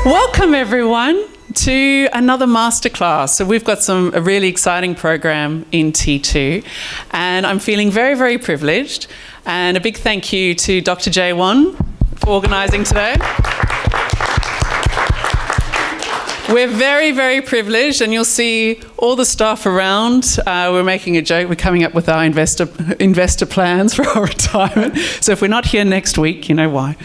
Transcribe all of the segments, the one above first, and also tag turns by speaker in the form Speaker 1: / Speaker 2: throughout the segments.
Speaker 1: Welcome everyone to another masterclass. So we've got a really exciting program in T2 and I'm feeling very, very privileged, and a big thank you to Dr. J1 for organising today. We're very, very privileged, and you'll see all the staff around. We're making a joke. We're coming up with our investor plans for our retirement. So if we're not here next week, you know why.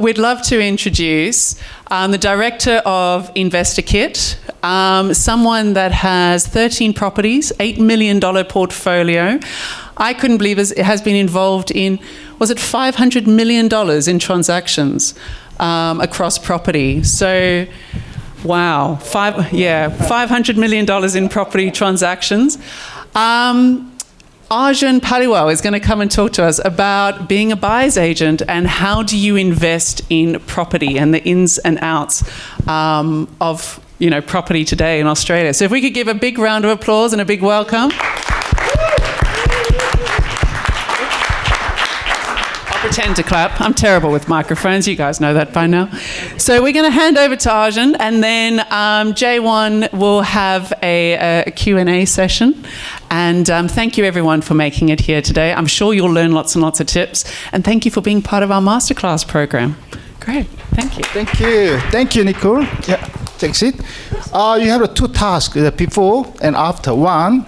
Speaker 1: We'd love to introduce the director of InvestorKit, someone that has 13 properties, $8 million portfolio. I couldn't believe it has been involved in, was it $500 million in transactions across property. So, wow, $500 million in property transactions. Arjun Paliwal is going to come and talk to us about being a buyer's agent and how do you invest in property and the ins and outs of property today in Australia. So if we could give a big round of applause and a big welcome. Pretend to clap. I'm terrible with microphones. You guys know that by now. So we're going to hand over to Arjun, and then J1 will have a Q&A session. And thank you everyone for making it here today. I'm sure you'll learn lots and lots of tips. And thank you for being part of our masterclass program. Great. Thank you.
Speaker 2: Thank you. Thank you, Nicole. Yeah, take a seat. You have two tasks, before and after. One,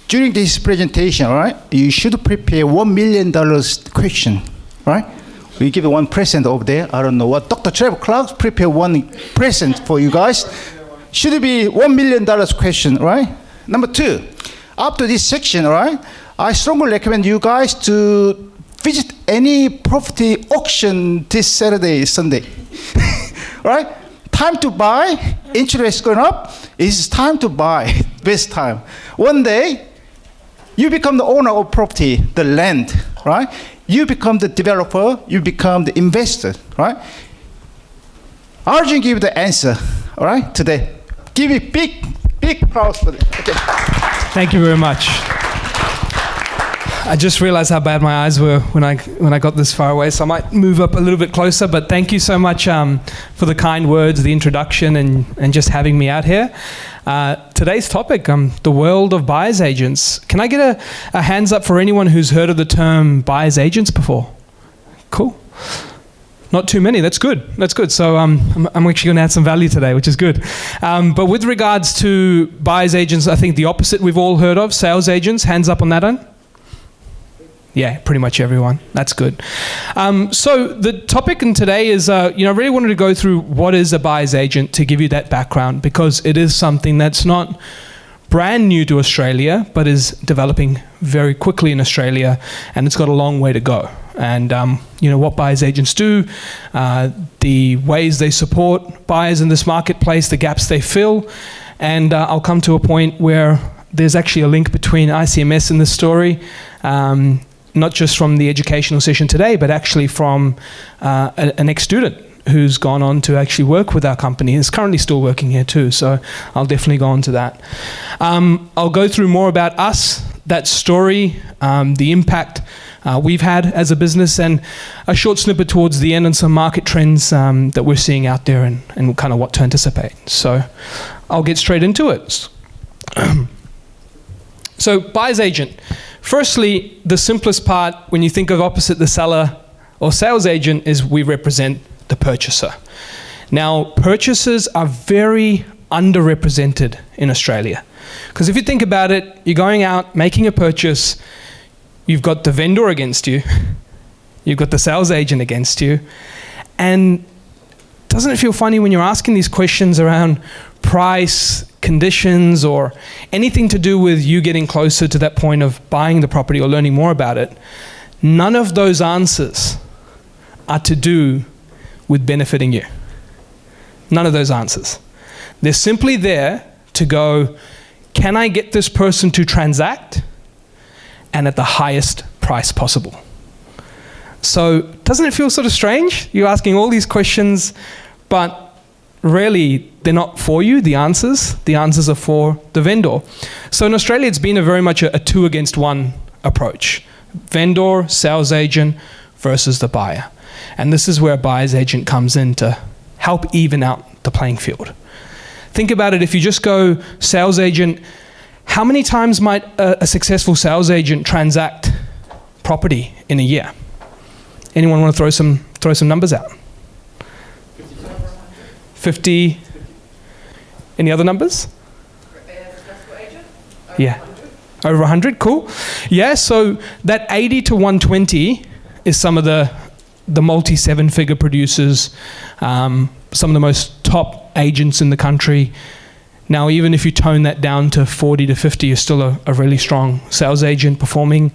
Speaker 2: during this presentation, right, you should prepare $1 million question, right? We give one present over there. I don't know what. Dr. Trevor Clark prepare one present for you guys. Should be $1 million question, right? Number two, after this section, right, I strongly recommend you guys to visit any property auction this Saturday, Sunday, right? Time to buy, interest going up, it's time to buy, best time. One day, you become the owner of property, the land, right? You become the developer, you become the investor, right? Arjun give the answer, all right, today. Give me big applause for it. Okay.
Speaker 3: Thank you very much. I just realized how bad my eyes were when I got this far away, so I might move up a little bit closer, but thank you so much for the kind words, the introduction, and just having me out here. Today's topic, the world of buyer's agents. Can I get a hands up for anyone who's heard of the term buyer's agents before? Cool. Not too many. That's good. That's good. So I'm actually going to add some value today, which is good. But with regards to buyer's agents, I think the opposite we've all heard of, sales agents. Hands up on that one. Yeah, pretty much everyone. That's good. So the topic in today is, I really wanted to go through what is a buyer's agent to give you that background, because it is something that's not brand new to Australia, but is developing very quickly in Australia, and it's got a long way to go. And what buyer's agents do, the ways they support buyers in this marketplace, the gaps they fill, and I'll come to a point where there's actually a link between ICMS and this story. Not just from the educational session today, but actually from an ex-student who's gone on to actually work with our company and is currently still working here too. So I'll definitely go on to that. I'll go through more about us, that story, the impact we've had as a business, and a short snippet towards the end on some market trends that we're seeing out there and kind of what to anticipate. So I'll get straight into it. So buyer's agent. Firstly, the simplest part when you think of opposite the seller or sales agent is we represent the purchaser. Now, purchasers are very underrepresented in Australia. Because if you think about it, you're going out, making a purchase, you've got the vendor against you, you've got the sales agent against you, and doesn't it feel funny when you're asking these questions around price, conditions, or anything to do with you getting closer to that point of buying the property or learning more about it? None of those answers are to do with benefiting you. None of those answers. They're simply there to go, can I get this person to transact, and at the highest price possible? So doesn't it feel sort of strange? You're asking all these questions, but really, they're not for you, the answers. The answers are for the vendor. So in Australia, it's been very much a 2 against 1 approach. Vendor, sales agent versus the buyer. And this is where a buyer's agent comes in to help even out the playing field. Think about it, if you just go sales agent, how many times might a successful sales agent transact property in a year? Anyone want to throw some numbers out? 50. Any other numbers? Yeah. Over 100, cool. Yeah, so that 80 to 120 is some of the multi-seven-figure producers, some of the most top agents in the country. Now, even if you tone that down to 40 to 50, you're still a really strong sales agent performing.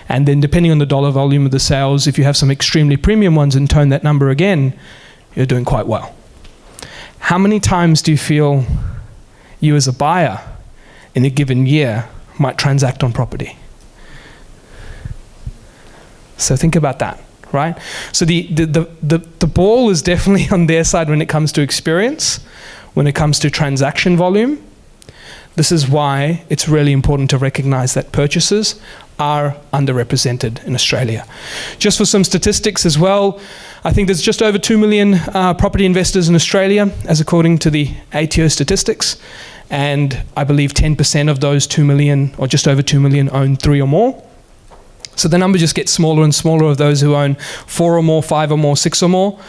Speaker 3: And then depending on the dollar volume of the sales, if you have some extremely premium ones and tone that number again, you're doing quite well. How many times do you feel you as a buyer in a given year might transact on property? So think about that, right? So the ball is definitely on their side when it comes to experience, when it comes to transaction volume. This is why it's really important to recognize that purchasers are underrepresented in Australia. Just for some statistics as well, I think there's just over 2 million property investors in Australia, as according to the ATO statistics. And I believe 10% of those 2 million, or just over 2 million, own 3 or more. So the number just gets smaller and smaller of those who own 4 or more, 5 or more, 6 or more.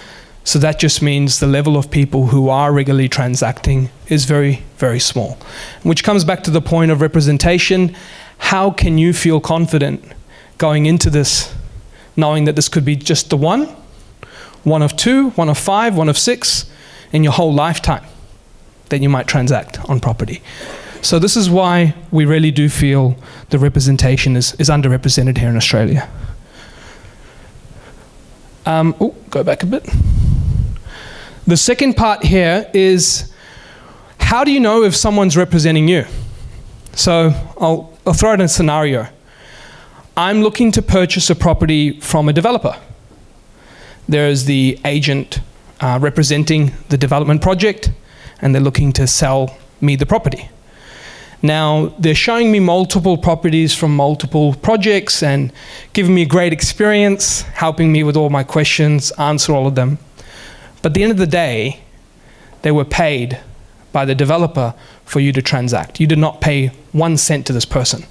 Speaker 3: So that just means the level of people who are regularly transacting is very, very small. Which comes back to the point of representation. How can you feel confident going into this, knowing that this could be just the one of 2, 1 of 5, 1 of 6 in your whole lifetime that you might transact on property? So this is why we really do feel the representation is underrepresented here in Australia. Go back a bit. The second part here is, how do you know if someone's representing you? So I'll throw out a scenario. I'm looking to purchase a property from a developer. There is the agent representing the development project, and they're looking to sell me the property. Now, they're showing me multiple properties from multiple projects and giving me a great experience, helping me with all my questions, answer all of them. But at the end of the day, they were paid by the developer for you to transact. You did not pay 1 cent to this person.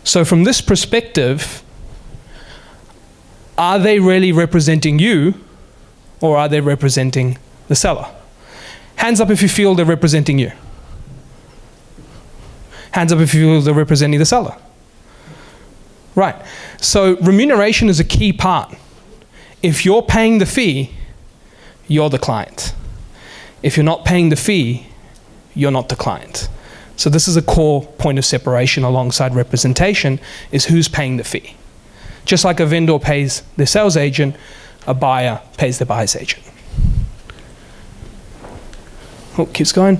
Speaker 3: So from this perspective, are they really representing you, or are they representing the seller? Hands up if you feel they're representing you. Hands up if you feel they're representing the seller. Right. So remuneration is a key part. If you're paying the fee, you're the client. If you're not paying the fee, you're not the client. So this is a core point of separation alongside representation, is who's paying the fee. Just like a vendor pays their sales agent, a buyer pays the buyer's agent. Keeps going.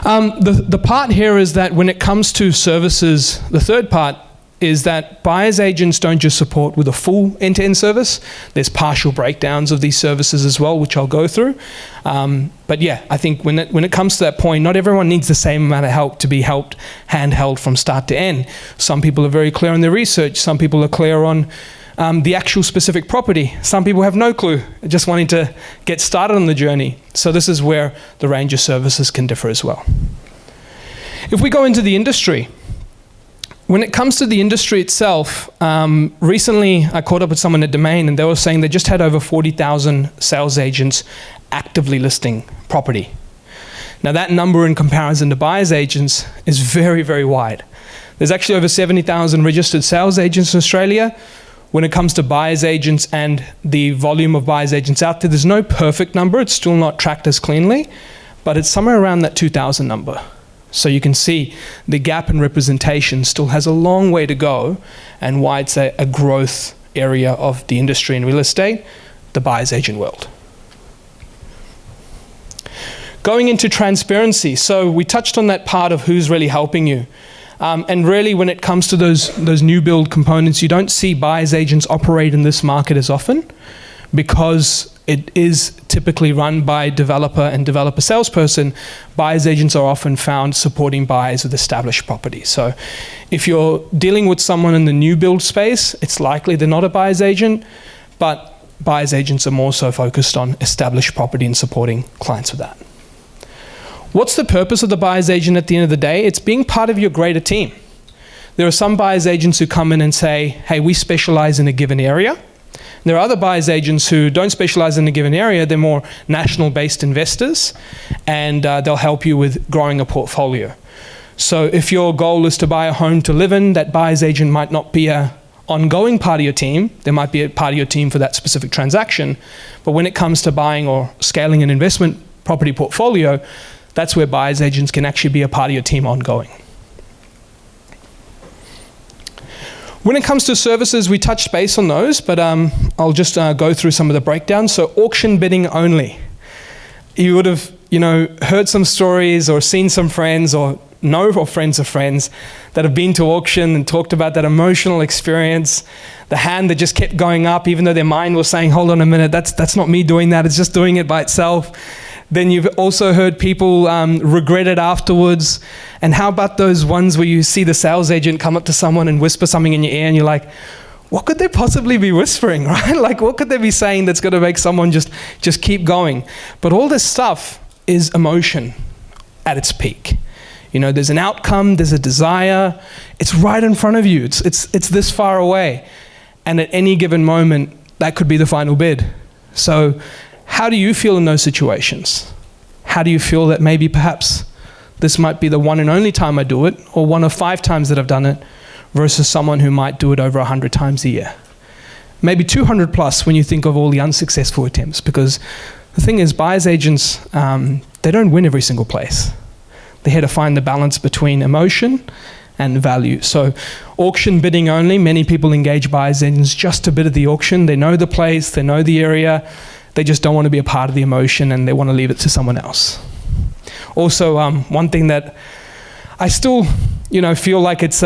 Speaker 3: The part here is that when it comes to services, the third part is that buyer's agents don't just support with a full end-to-end service. There's partial breakdowns of these services as well, which I'll go through. But yeah, I think when it comes to that point, not everyone needs the same amount of help to be helped handheld from start to end. Some people are very clear on their research. Some people are clear on the actual specific property. Some people have no clue, just wanting to get started on the journey. So this is where the range of services can differ as well. If we go into the industry, when it comes to the industry itself, recently I caught up with someone at Domain, and they were saying they just had over 40,000 sales agents actively listing property. Now that number in comparison to buyer's agents is very, very wide. There's actually over 70,000 registered sales agents in Australia. When it comes to buyer's agents and the volume of buyer's agents out there, there's no perfect number. It's still not tracked as cleanly, but it's somewhere around that 2,000 number. So you can see the gap in representation still has a long way to go, and why it's a growth area of the industry in real estate, the buyer's agent world. Going into transparency, so we touched on that part of who's really helping you. And really, when it comes to those new build components, you don't see buyer's agents operate in this market as often, because it is typically run by developer and developer salesperson. Buyer's agents are often found supporting buyers with established property. So if you're dealing with someone in the new build space, it's likely they're not a buyer's agent, but buyer's agents are more so focused on established property and supporting clients with that. What's the purpose of the buyer's agent at the end of the day? It's being part of your greater team. There are some buyer's agents who come in and say, hey, we specialize in a given area. There are other buyer's agents who don't specialize in a given area. They're more national-based investors, and they'll help you with growing a portfolio. So if your goal is to buy a home to live in, that buyer's agent might not be an ongoing part of your team. There might be a part of your team for that specific transaction. But when it comes to buying or scaling an investment property portfolio, that's where buyer's agents can actually be a part of your team ongoing. When it comes to services, we touched base on those, but I'll just go through some of the breakdowns. So auction bidding only. You would have, heard some stories or seen some friends or know of friends of friends that have been to auction and talked about that emotional experience, the hand that just kept going up even though their mind was saying, hold on a minute, that's not me doing that, it's just doing it by itself. Then you've also heard people regret it afterwards. And how about those ones where you see the sales agent come up to someone and whisper something in your ear and you're like, what could they possibly be whispering, right? Like, what could they be saying that's going to make someone just keep going? But all this stuff is emotion at its peak. There's an outcome, there's a desire. It's right in front of you. It's this far away. And at any given moment, that could be the final bid. So how do you feel in those situations? How do you feel that maybe perhaps this might be the one and only time I do it, or one of 5 times that I've done it, versus someone who might do it over 100 times a year? Maybe 200 plus when you think of all the unsuccessful attempts, because the thing is, buyer's agents, they don't win every single place. They're here to find the balance between emotion and value. So auction bidding only, many people engage buyer's agents just to bid at the auction. They know the place, they know the area, they just don't want to be a part of the emotion and they want to leave it to someone else. Also, one thing that I still, feel like it's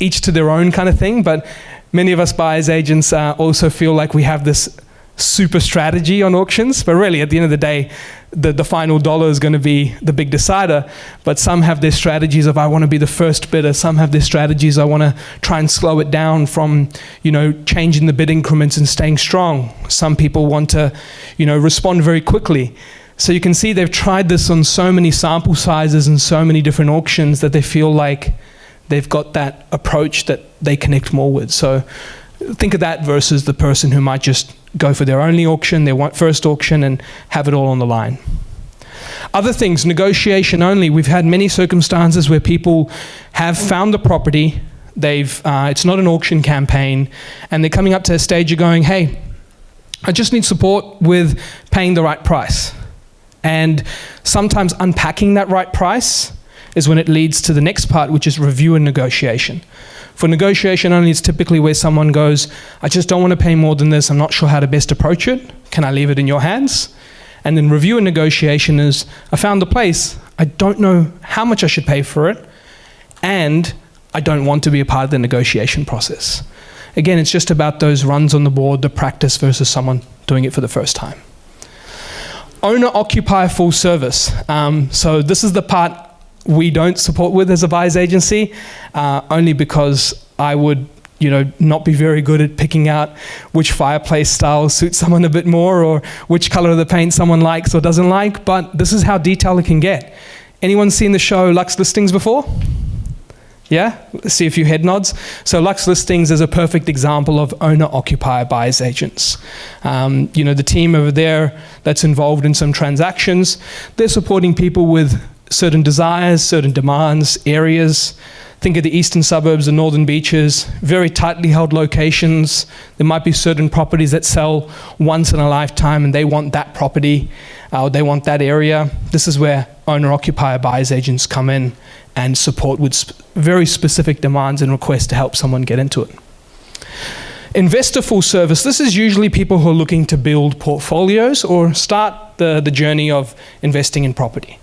Speaker 3: each to their own kind of thing, but many of us buyer's agents also feel like we have this super strategy on auctions, but really at the end of the day, the final dollar is going to be the big decider. But some have their strategies of, I want to be the first bidder. Some have their strategies, I want to try and slow it down from, changing the bid increments and staying strong. Some people want to, respond very quickly. So you can see they've tried this on so many sample sizes and so many different auctions that they feel like they've got that approach that they connect more with. So think of that versus the person who might just go for their only auction, their first auction, and have it all on the line. Other things, negotiation only. We've had many circumstances where people have found the property, it's not an auction campaign, and they're coming up to a stage of going, hey, I just need support with paying the right price. And sometimes unpacking that right price is when it leads to the next part, which is review and negotiation. For negotiation only, it's typically where someone goes, I just don't want to pay more than this. I'm not sure how to best approach it. Can I leave it in your hands? And then review and negotiation is, I found the place. I don't know how much I should pay for it. And I don't want to be a part of the negotiation process. Again, it's just about those runs on the board, the practice versus someone doing it for the first time. Owner-occupier full service. So this is the part we don't support with as a buyer's agency, only because I would, not be very good at picking out which fireplace style suits someone a bit more, or which color of the paint someone likes or doesn't like. But this is how detailed it can get. Anyone seen the show Lux Listings before? Yeah? Let's see a few head nods. So Lux Listings is a perfect example of owner-occupier buyer's agents. The team over there that's involved in some transactions, they're supporting people with certain desires, certain demands, areas. Think of the eastern suburbs, the northern beaches, very tightly held locations. There might be certain properties that sell once in a lifetime and they want that property, they want that area. This is where owner-occupier buyer's agents come in and support with very specific demands and requests to help someone get into it. Investor full service. This is usually people who are looking to build portfolios or start the journey of investing in property.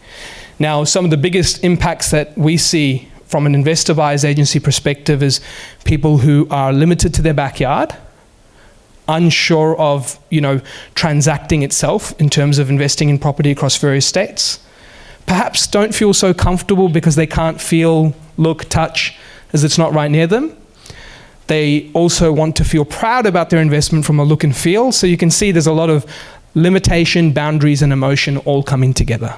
Speaker 3: Now, some of the biggest impacts that we see from an investor buyer's agency perspective is people who are limited to their backyard, unsure of, transacting itself in terms of investing in property across various states. Perhaps don't feel so comfortable because they can't feel, look, touch, as it's not right near them. They also want to feel proud about their investment from a look and feel. So you can see there's a lot of limitation, boundaries, and emotion all coming together.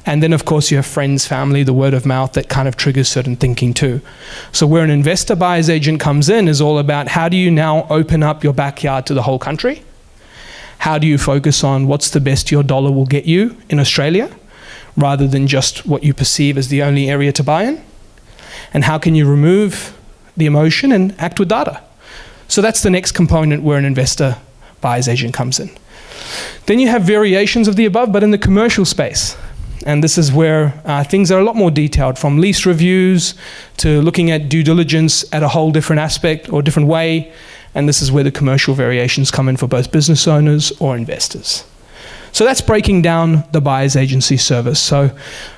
Speaker 3: And then, of course, you have friends, family, the word of mouth that kind of triggers certain thinking too. So where an investor buyer's agent comes in is all about how do you now open up your backyard to the whole country? How do you focus on what's the best your dollar will get you in Australia, rather than just what you perceive as the only area to buy in? And how can you remove the emotion and act with data? So that's the next component where an investor buyer's agent comes in. Then you have variations of the above, but in the commercial space. And this is where things are a lot more detailed, from lease reviews to looking at due diligence at a whole different aspect or different way. And this is where the commercial variations come in for both business owners or investors. So that's breaking down the buyer's agency service. So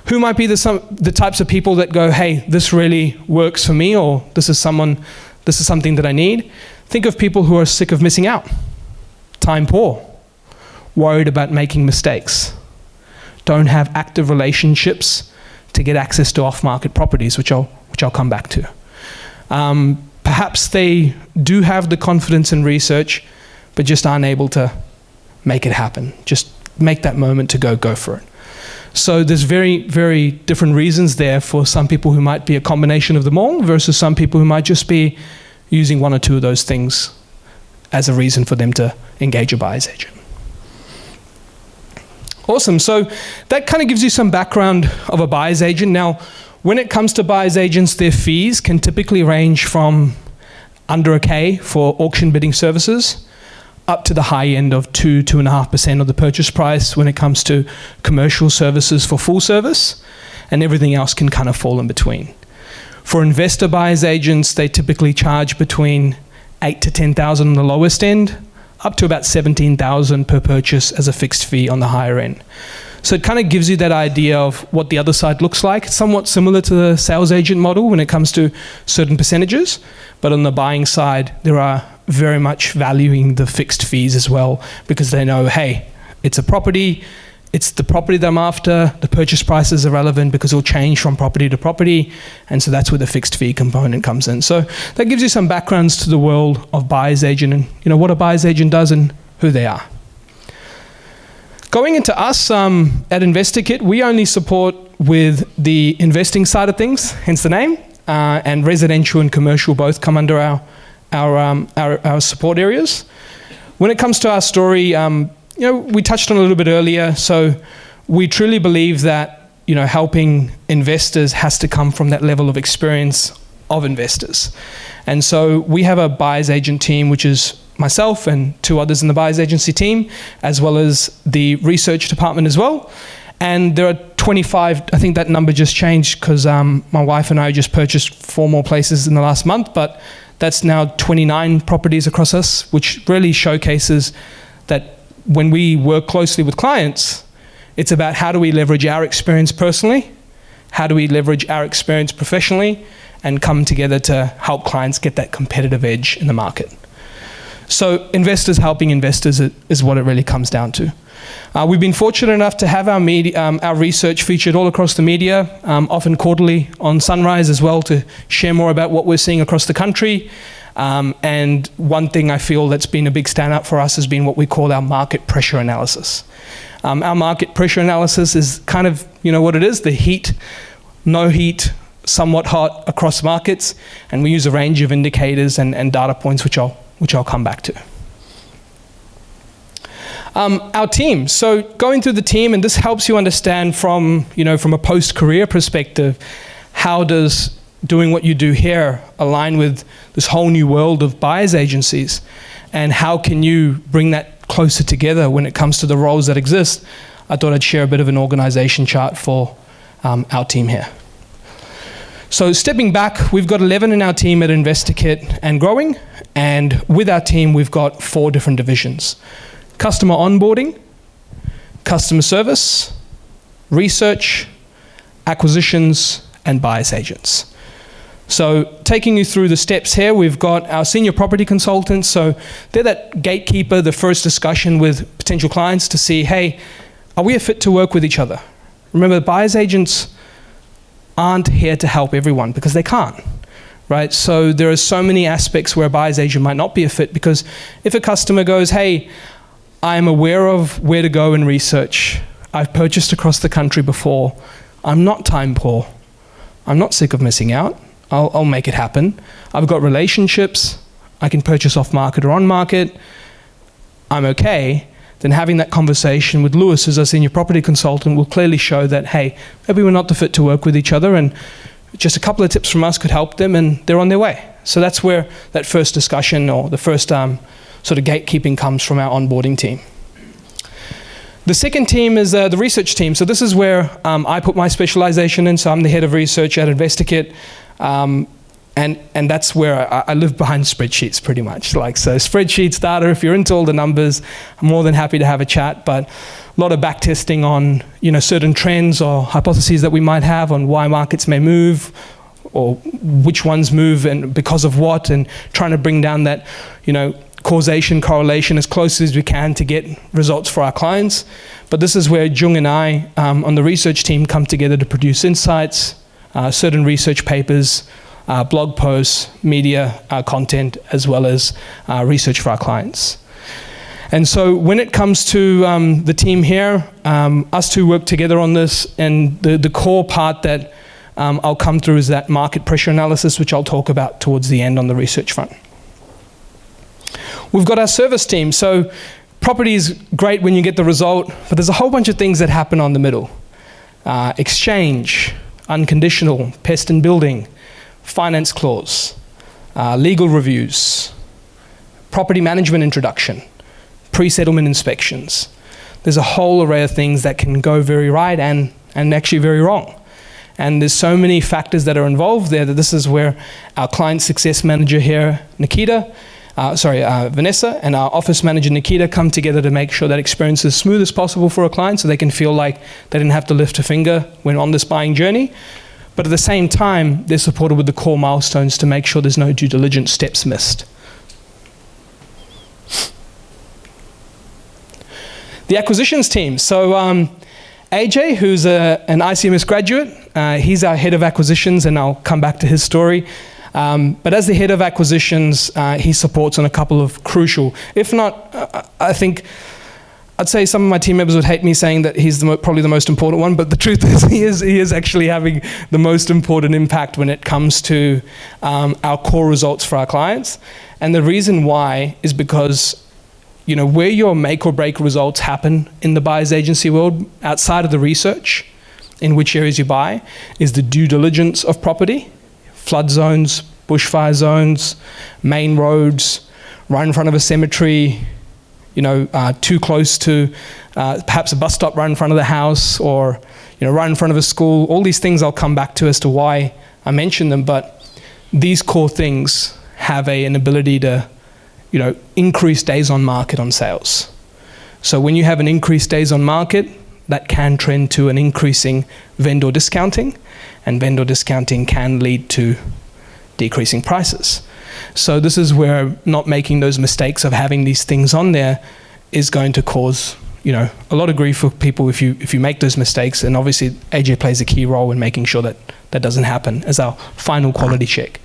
Speaker 3: who might be the types of people that go, hey, this really works for me, or this is something that I need? Think of people who are sick of missing out, time poor, worried about making mistakes, don't have active relationships to get access to off-market properties, which I'll come back to. Perhaps they do have the confidence in research, but just aren't able to make it happen. Just make that moment to go for it. So there's very, very different reasons there for some people who might be a combination of them all versus some people who might just be using one or two of those things as a reason for them to engage a buyer's agent. Awesome. So that kind of gives you some background of a buyer's agent. Now, when it comes to buyer's agents, their fees can typically range from under $1,000 for auction bidding services up to the high end of 2.5% of the purchase price when it comes to commercial services for full service, and everything else can kind of fall in between. For investor buyer's agents, they typically charge between $8,000 to $10,000 on the lowest end, up to about $17,000 per purchase as a fixed fee on the higher end. So it kind of gives you that idea of what the other side looks like. It's somewhat similar to the sales agent model when it comes to certain percentages, but on the buying side, there are very much valuing the fixed fees as well, because they know, hey, it's a property, it's the property that I'm after, the purchase price is irrelevant because it'll change from property to property, and so that's where the fixed fee component comes in. So that gives you some backgrounds to the world of buyer's agent and what a buyer's agent does and who they are. Going into us at InvestorKit, we only support with the investing side of things, hence the name, and residential and commercial both come under our support areas. When it comes to our story, we touched on a little bit earlier. So we truly believe that helping investors has to come from that level of experience of investors, and so we have a buyer's agent team, which is myself and two others in the buyer's agency team, as well as the research department as well. And there are 25, I think that number just changed because my wife and I just purchased 4 more places in the last month, but that's now 29 properties across us, which really showcases that when we work closely with clients, it's about how do we leverage our experience personally, how do we leverage our experience professionally, and come together to help clients get that competitive edge in the market. So investors helping investors is what it really comes down to. We've been fortunate enough to have our research featured all across the media, often quarterly on Sunrise as well, to share more about what we're seeing across the country. And one thing I feel that's been a big standout for us has been what we call our market pressure analysis. Our market pressure analysis is kind of, what it is, the heat, no heat, somewhat hot across markets, and we use a range of indicators and data points, which I'll come back to. Our team. So going through the team, and this helps you understand from a post-career perspective, how does doing what you do here align with this whole new world of buyer's agencies, and how can you bring that closer together when it comes to the roles that exist? I thought I'd share a bit of an organization chart for our team here. So stepping back, we've got 11 in our team at InvestorKit and growing, and with our team we've got 4 different divisions: customer onboarding, customer service, research, acquisitions, and buyer's agents. So taking you through the steps here, we've got our senior property consultants. So they're that gatekeeper, the first discussion with potential clients to see, hey, are we a fit to work with each other? Remember, buyer's agents aren't here to help everyone because they can't. right? So there are so many aspects where a buyer's agent might not be a fit, because if a customer goes, hey, I'm aware of where to go and research. I've purchased across the country before. I'm not time poor. I'm not sick of missing out. I'll make it happen. I've got relationships. I can purchase off market or on market. I'm okay. Then having that conversation with Lewis, as our senior property consultant, will clearly show that, hey, maybe we're not the fit to work with each other, and just a couple of tips from us could help them, and they're on their way. So that's where that first discussion, or the first sort of gatekeeping, comes from our onboarding team. The second team is the research team. So this is where I put my specialization in. So I'm the head of research at InvestorKit. And that's where I live behind spreadsheets pretty much. So spreadsheets, data, if you're into all the numbers, I'm more than happy to have a chat. But a lot of back testing on certain trends or hypotheses that we might have on why markets may move, or which ones move and because of what, and trying to bring down that causation, correlation as close as we can to get results for our clients. But this is where Jung and I on the research team come together to produce insights, certain research papers, blog posts, media content, as well as research for our clients. And so when it comes to the team here, us two work together on this, and the core part that I'll come through is that market pressure analysis, which I'll talk about towards the end on the research front. We've got our service team. So property is great when you get the result, but there's a whole bunch of things that happen on the middle. Exchange, unconditional, pest and building, finance clause, legal reviews, property management introduction, pre-settlement inspections. There's a whole array of things that can go very right and actually very wrong. And there's so many factors that are involved there that this is where our client success manager here, Vanessa, and our office manager, Nikita, come together to make sure that experience is as smooth as possible for a client, so they can feel like they didn't have to lift a finger when on this buying journey. But at the same time, they're supported with the core milestones to make sure there's no due diligence steps missed. The acquisitions team. So AJ, who's an ICMS graduate, he's our head of acquisitions, and I'll come back to his story. But as the head of acquisitions, he supports on a couple of crucial, if not, I think, I'd say some of my team members would hate me saying that he's probably the most important one, but the truth is he is actually having the most important impact when it comes to our core results for our clients. And the reason why is because where your make or break results happen in the buyer's agency world, outside of the research, in which areas you buy, is the due diligence of property. Flood zones, bushfire zones, main roads, right in front of a cemetery, too close to perhaps a bus stop right in front of the house, or right in front of a school. All these things I'll come back to as to why I mention them, but these core things have an ability to increase days on market on sales. So when you have an increased days on market, that can trend to an increasing vendor discounting, and vendor discounting can lead to decreasing prices. So this is where not making those mistakes of having these things on there is going to cause a lot of grief for people if you make those mistakes. And obviously AJ plays a key role in making sure that that doesn't happen as our final quality check.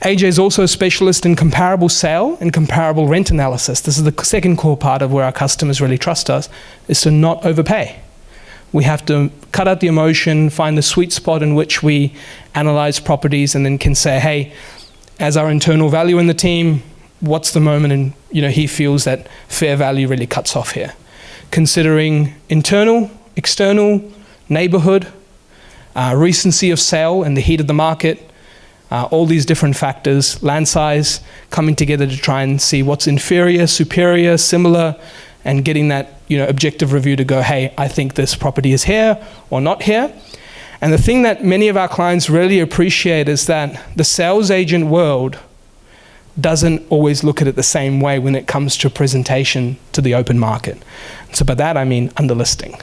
Speaker 3: AJ is also a specialist in comparable sale and comparable rent analysis. This is the second core part of where our customers really trust us, is to not overpay. We have to cut out the emotion, find the sweet spot in which we analyze properties, and then can say, hey, as our internal value in the team, what's the moment and he feels that fair value really cuts off here. Considering internal, external, neighborhood, recency of sale and the heat of the market, all these different factors, land size, coming together to try and see what's inferior, superior, similar, and getting that objective review to go, hey, I think this property is here or not here. And the thing that many of our clients really appreciate is that the sales agent world doesn't always look at it the same way when it comes to presentation to the open market. So by that I mean underlisting.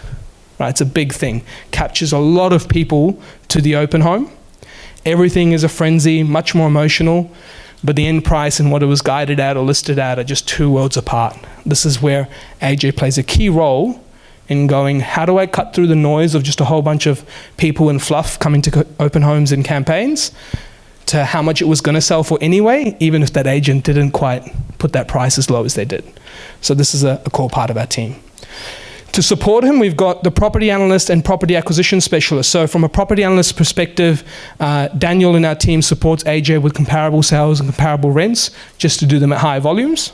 Speaker 3: Right? It's a big thing. Captures a lot of people to the open home. Everything is a frenzy, much more emotional, but the end price and what it was guided at or listed at are just two worlds apart. This is where AJ plays a key role in going, how do I cut through the noise of just a whole bunch of people and fluff coming to open homes and campaigns to how much it was going to sell for anyway, even if that agent didn't quite put that price as low as they did. So this is a core part of our team. To support him, we've got the property analyst and property acquisition specialist. So from a property analyst perspective, Daniel in our team supports AJ with comparable sales and comparable rents, just to do them at high volumes.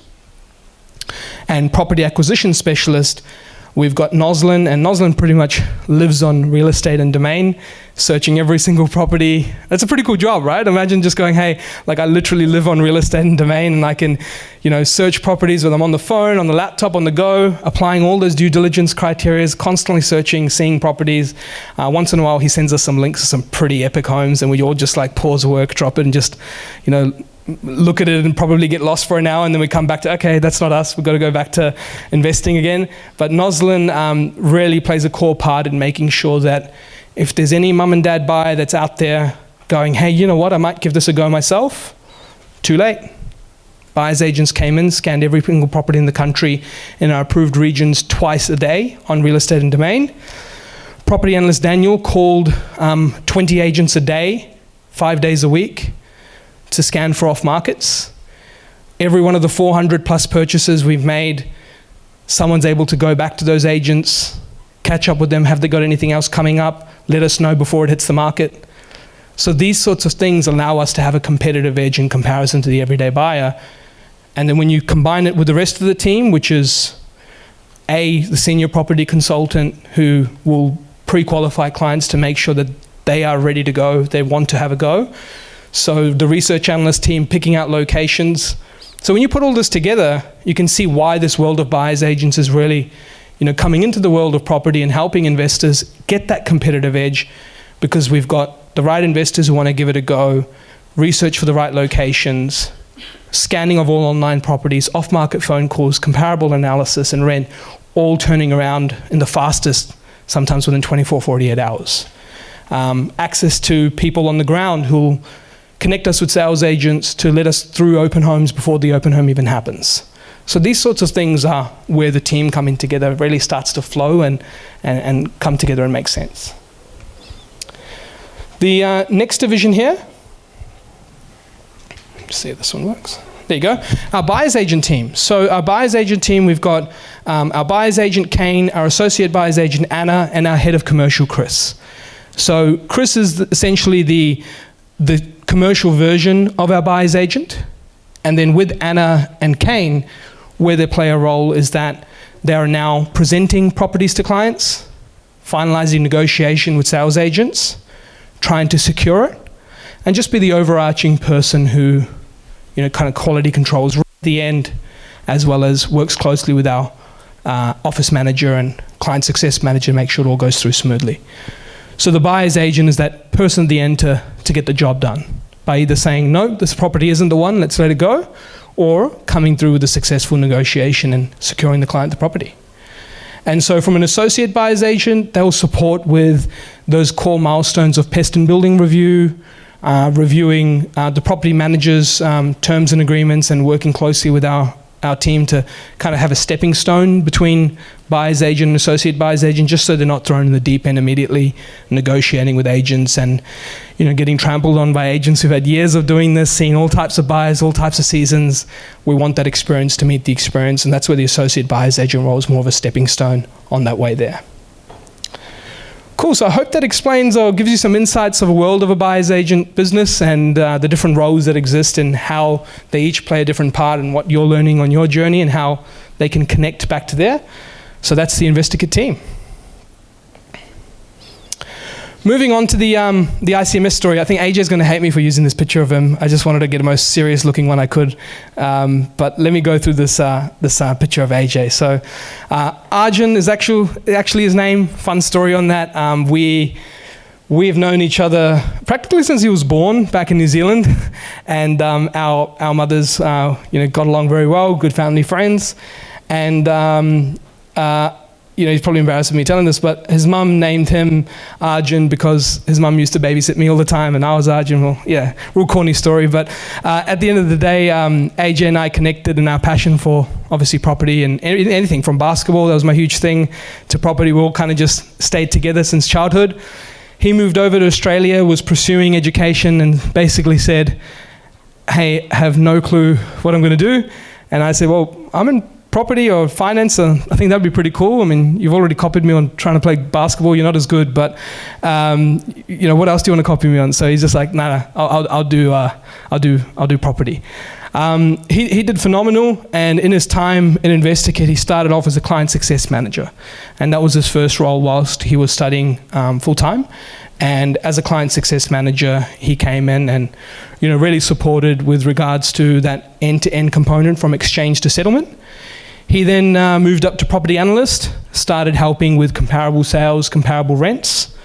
Speaker 3: And property acquisition specialist, we've got Noslin, and Noslin pretty much lives on real estate and domain, searching every single property. That's a pretty cool job, right? Imagine just going, hey, like I literally live on real estate and domain, and I can, search properties when I'm on the phone, on the laptop, on the go, applying all those due diligence criteria, constantly searching, seeing properties. Once in a while, he sends us some links to some pretty epic homes, and we all just like pause work, drop it, and just, look at it and probably get lost for an hour, and then we come back to, okay, that's not us, we've got to go back to investing again. But Noslin really plays a core part in making sure that if there's any mum and dad buyer that's out there going, hey, you know what, I might give this a go myself, too late. Buyers agents came in, scanned every single property in the country in our approved regions twice a day on real estate and domain. Property analyst Daniel called 20 agents a day, 5 days a week, to scan for off markets. Every one of the 400 plus purchases we've made, someone's able to go back to those agents, catch up with them, have they got anything else coming up, let us know before it hits the market. So these sorts of things allow us to have a competitive edge in comparison to the everyday buyer. And then when you combine it with the rest of the team, which is the senior property consultant who will pre-qualify clients to make sure that they are ready to go, they want to have a go. So the research analyst team picking out locations. So when you put all this together, you can see why this world of buyers agents is really, coming into the world of property and helping investors get that competitive edge, because we've got the right investors who want to give it a go, research for the right locations, scanning of all online properties, off-market phone calls, comparable analysis and rent, all turning around in the fastest, sometimes within 24, 48 hours. Access to people on the ground who'll connect us with sales agents to let us through open homes before the open home even happens. So these sorts of things are where the team coming together really starts to flow and come together and make sense. The next division here, let's see if this one works. There you go. Our buyer's agent team. So our buyer's agent team, we've got our buyer's agent, Kane, our associate buyer's agent, Anna, and our head of commercial, Chris. So Chris is essentially the commercial version of our buyer's agent. And then with Anna and Kane, where they play a role is that they are now presenting properties to clients, finalizing negotiation with sales agents, trying to secure it, and just be the overarching person who, kind of quality controls right at the end, as well as works closely with our office manager and client success manager to make sure it all goes through smoothly. So the buyer's agent is that person at the end to get the job done by either saying, no, this property isn't the one, let's let it go, or coming through with a successful negotiation and securing the client the property. And so from an associate buyer's agent, they'll support with those core milestones of pest and building review, reviewing the property manager's terms and agreements, and working closely with our team to kind of have a stepping stone between buyer's agent and associate buyer's agent, just so they're not thrown in the deep end immediately, negotiating with agents and getting trampled on by agents who've had years of doing this, seeing all types of buyers, all types of seasons. We want that experience to meet the experience, and that's where the associate buyer's agent role is more of a stepping stone on that way there. Cool, so I hope that explains or gives you some insights of a world of a buyer's agent business and the different roles that exist and how they each play a different part and what you're learning on your journey and how they can connect back to there. So that's the InvestorKit team. Moving on to the ICMS story. I think AJ's going to hate me for using this picture of him. I just wanted to get a most serious looking one I could. But let me go through this picture of AJ. So Arjun is actually his name. Fun story on that. We've known each other practically since he was born back in New Zealand. And our mothers got along very well, good family friends. And he's probably embarrassed of me telling this, but his mum named him Arjun because his mum used to babysit me all the time, and I was Arjun. Well, yeah, real corny story, but at the end of the day, AJ and I connected in our passion for, obviously, property and anything from basketball, that was my huge thing, to property. We all kind of just stayed together since childhood. He moved over to Australia, was pursuing education, and basically said, hey, I have no clue what I'm going to do. And I said, well, I'm in property or finance, and I think that'd be pretty cool. I mean, you've already copied me on trying to play basketball. You're not as good, but what else do you want to copy me on? So he's just like, nah, I'll do property. He did phenomenal, and in his time in InvestorKit, he started off as a client success manager, and that was his first role whilst he was studying full time. And as a client success manager, he came in and really supported with regards to that end-to-end component from exchange to settlement. He then moved up to property analyst, started helping with comparable sales, comparable rents,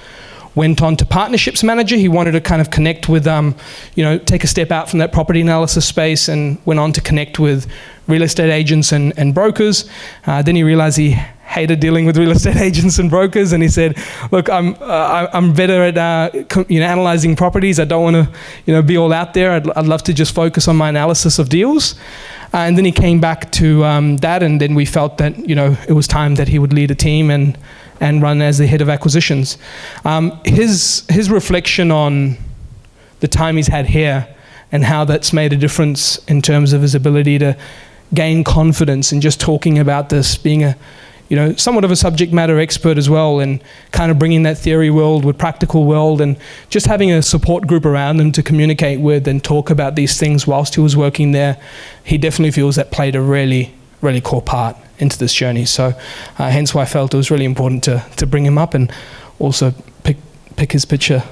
Speaker 3: went on to partnerships manager. He wanted to kind of connect with, take a step out from that property analysis space, and went on to connect with real estate agents and brokers. Then he realized he hated dealing with real estate agents and brokers, and he said, look, I'm better at analyzing properties. I don't want to be all out there. I'd love to just focus on my analysis of deals. And then he came back to that, and then we felt that it was time that he would lead a team and run as the head of acquisitions. His reflection on the time he's had here and how that's made a difference in terms of his ability to gain confidence in just talking about this, being a somewhat of a subject matter expert as well, and kind of bringing that theory world with practical world, and just having a support group around him to communicate with and talk about these things whilst he was working there. He definitely feels that played a really, really core part into this journey. So hence why I felt it was really important to bring him up and also pick his picture.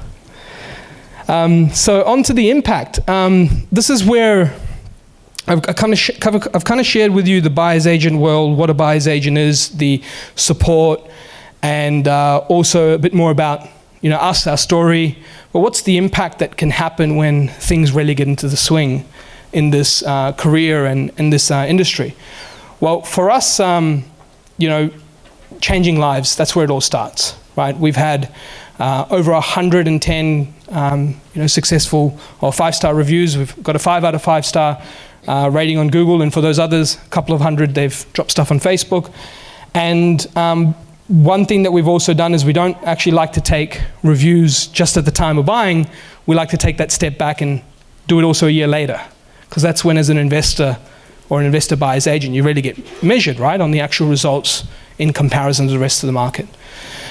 Speaker 3: So on to the impact. This is where I've kind of shared with you the buyer's agent world, what a buyer's agent is, the support, and also a bit more about us, our story. But what's the impact that can happen when things really get into the swing in this career and in this industry? Well, for us, changing lives, that's where it all starts, right? We've had over 110 successful or 5-star reviews. We've got a 5 out of 5-star rating on Google, and for those others, a couple of hundred, they've dropped stuff on Facebook. And one thing that we've also done is we don't actually like to take reviews just at the time of buying. We like to take that step back and do it also a year later, because that's when, as an investor or an investor buyer's agent, you really get measured, right, on the actual results in comparison to the rest of the market.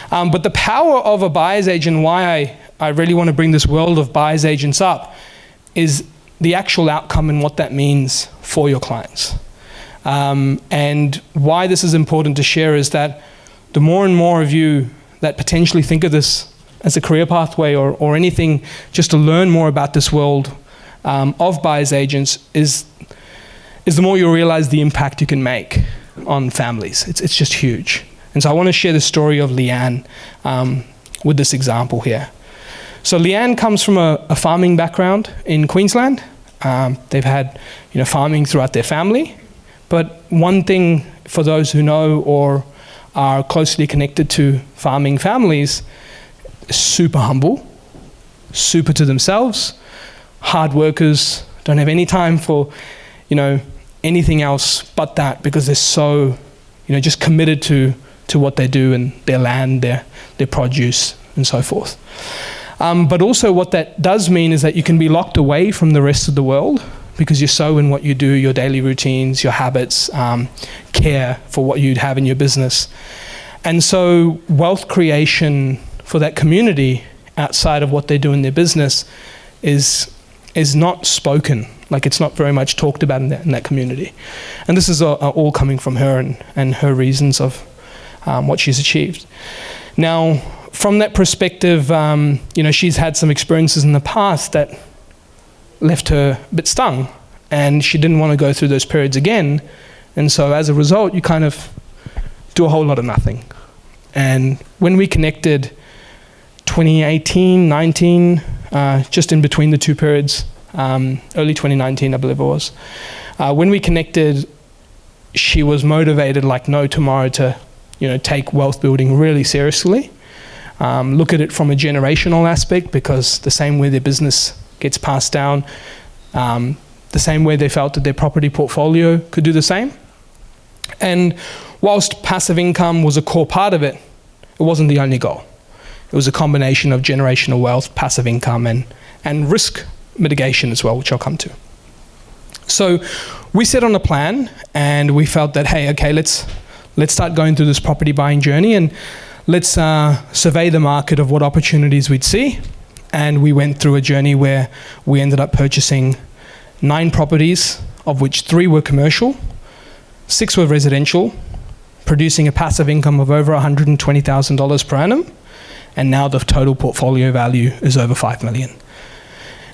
Speaker 3: But the power of a buyer's agent, why I really want to bring this world of buyer's agents up, is the actual outcome and what that means for your clients. And why this is important to share is that the more and more of you that potentially think of this as a career pathway or anything just to learn more about this world of buyer's agents is the more you'll realize the impact you can make on families. It's just huge. And so I want to share the story of Leanne with this example here. So Leanne comes from a farming background in Queensland. They've had farming throughout their family. But one thing for those who know or are closely connected to farming families, super humble, super to themselves, hard workers, don't have any time for anything else but that, because they're so just committed to what they do and their land, their produce and so forth. But also what that does mean is that you can be locked away from the rest of the world because you're so in what you do, your daily routines, your habits, care for what you'd have in your business. And so wealth creation for that community outside of what they do in their business is not spoken. Like, it's not very much talked about in that community. And this is all coming from her and her reasons of what she's achieved. Now, from that perspective, she's had some experiences in the past that left her a bit stung, and she didn't want to go through those periods again. And so as a result, you kind of do a whole lot of nothing. And when we connected 2018, 19, just in between the two periods, early 2019, I believe it was, when we connected, she was motivated like no tomorrow to take wealth building really seriously. Look at it from a generational aspect, because the same way their business gets passed down, the same way they felt that their property portfolio could do the same. And whilst passive income was a core part of it, it wasn't the only goal. It was a combination of generational wealth, passive income, and risk mitigation as well, which I'll come to. So we set on a plan, and we felt that, hey, okay, let's start going through this property buying journey, and let's survey the market of what opportunities we'd see. And we went through a journey where we ended up purchasing 9 properties, of which 3 were commercial, 6 were residential, producing a passive income of over $120,000 per annum. And now the total portfolio value is over $5 million.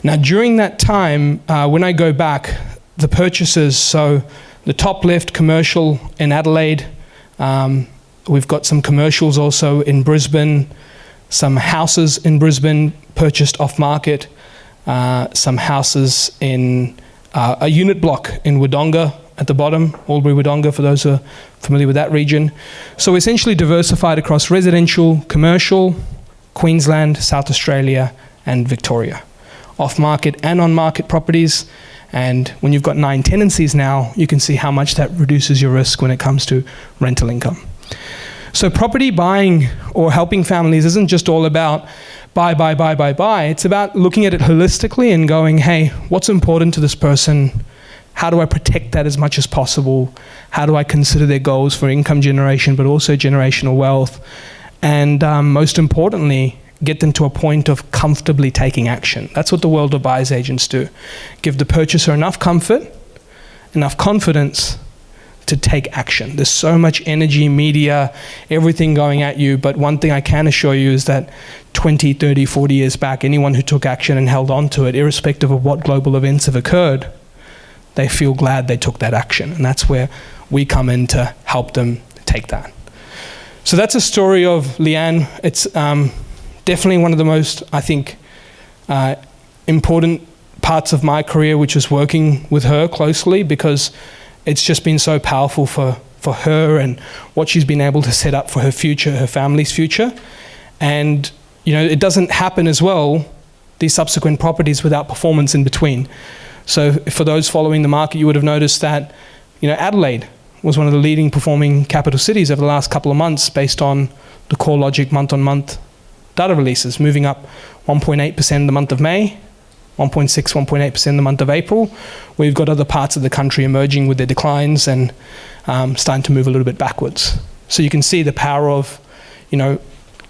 Speaker 3: Now, during that time, when I go back, the purchases, so the top left, commercial in Adelaide, we've got some commercials also in Brisbane, some houses in Brisbane purchased off market, some houses in a unit block in Wodonga at the bottom, Albury Wodonga for those who are familiar with that region. So essentially diversified across residential, commercial, Queensland, South Australia, and Victoria. Off-market and on-market properties. And when you've got 9 tenancies now, you can see how much that reduces your risk when it comes to rental income. So property buying or helping families isn't just all about buy. It's about looking at it holistically and going, hey, what's important to this person? How do I protect that as much as possible? How do I consider their goals for income generation, but also generational wealth? And most importantly, get them to a point of comfortably taking action. That's what the world of buyer's agents do. Give the purchaser enough comfort, enough confidence to take action. There's so much energy, media, everything going at you, but one thing I can assure you is that 20, 30, 40 years back, anyone who took action and held on to it, irrespective of what global events have occurred, they feel glad they took that action. And that's where we come in to help them take that. So that's a story of Leanne. It's definitely one of the most, I think, important parts of my career, which is working with her closely, because it's just been so powerful for her and what she's been able to set up for her future, her family's future. And, you know, it doesn't happen as well, these subsequent properties, without performance in between. So for those following the market, you would have noticed that, you know, Adelaide was one of the leading performing capital cities over the last couple of months based on the CoreLogic month-on-month data releases, moving up 1.8% in the month of May, 1.6%, 1.8% in the month of April. We've got other parts of the country emerging with their declines and starting to move a little bit backwards. So you can see the power of, you know,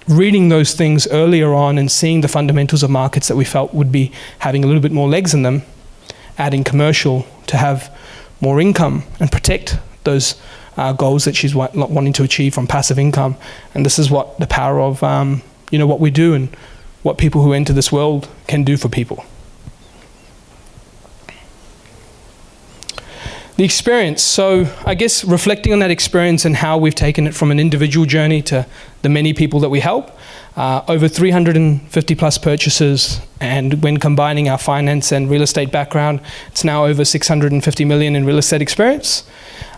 Speaker 3: reading those things earlier on and seeing the fundamentals of markets that we felt would be having a little bit more legs in them, adding commercial to have more income and protect those goals that she's wanting to achieve from passive income. And this is what the power of, you know, what we do and what people who enter this world can do for people. The experience. So I guess reflecting on that experience and how we've taken it from an individual journey to the many people that we help, over 350 plus purchases, and when combining our finance and real estate background, it's now over 650 million in real estate experience.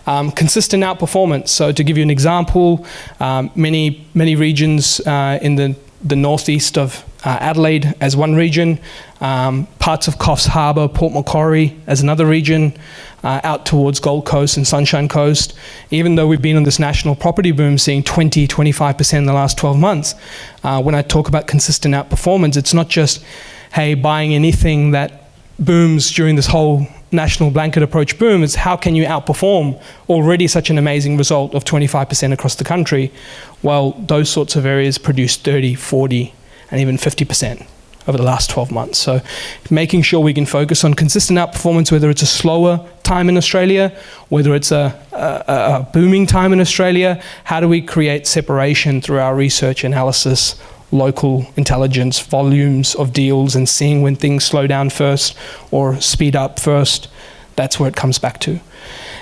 Speaker 3: Consistent outperformance. So to give you an example, many regions in the northeast of Adelaide as one region, parts of Coffs Harbour, Port Macquarie as another region, out towards Gold Coast and Sunshine Coast. Even though we've been on this national property boom, seeing 20, 25% in the last 12 months, when I talk about consistent outperformance, it's not just, hey, buying anything that booms during this whole national blanket approach boom. It's how can you outperform already such an amazing result of 25% across the country, while those sorts of areas produce 30, 40, and even 50% over the last 12 months. So making sure we can focus on consistent outperformance, whether it's a slower time in Australia, whether it's a booming time in Australia, how do we create separation through our research analysis, local intelligence, volumes of deals, and seeing when things slow down first or speed up first. That's where it comes back to.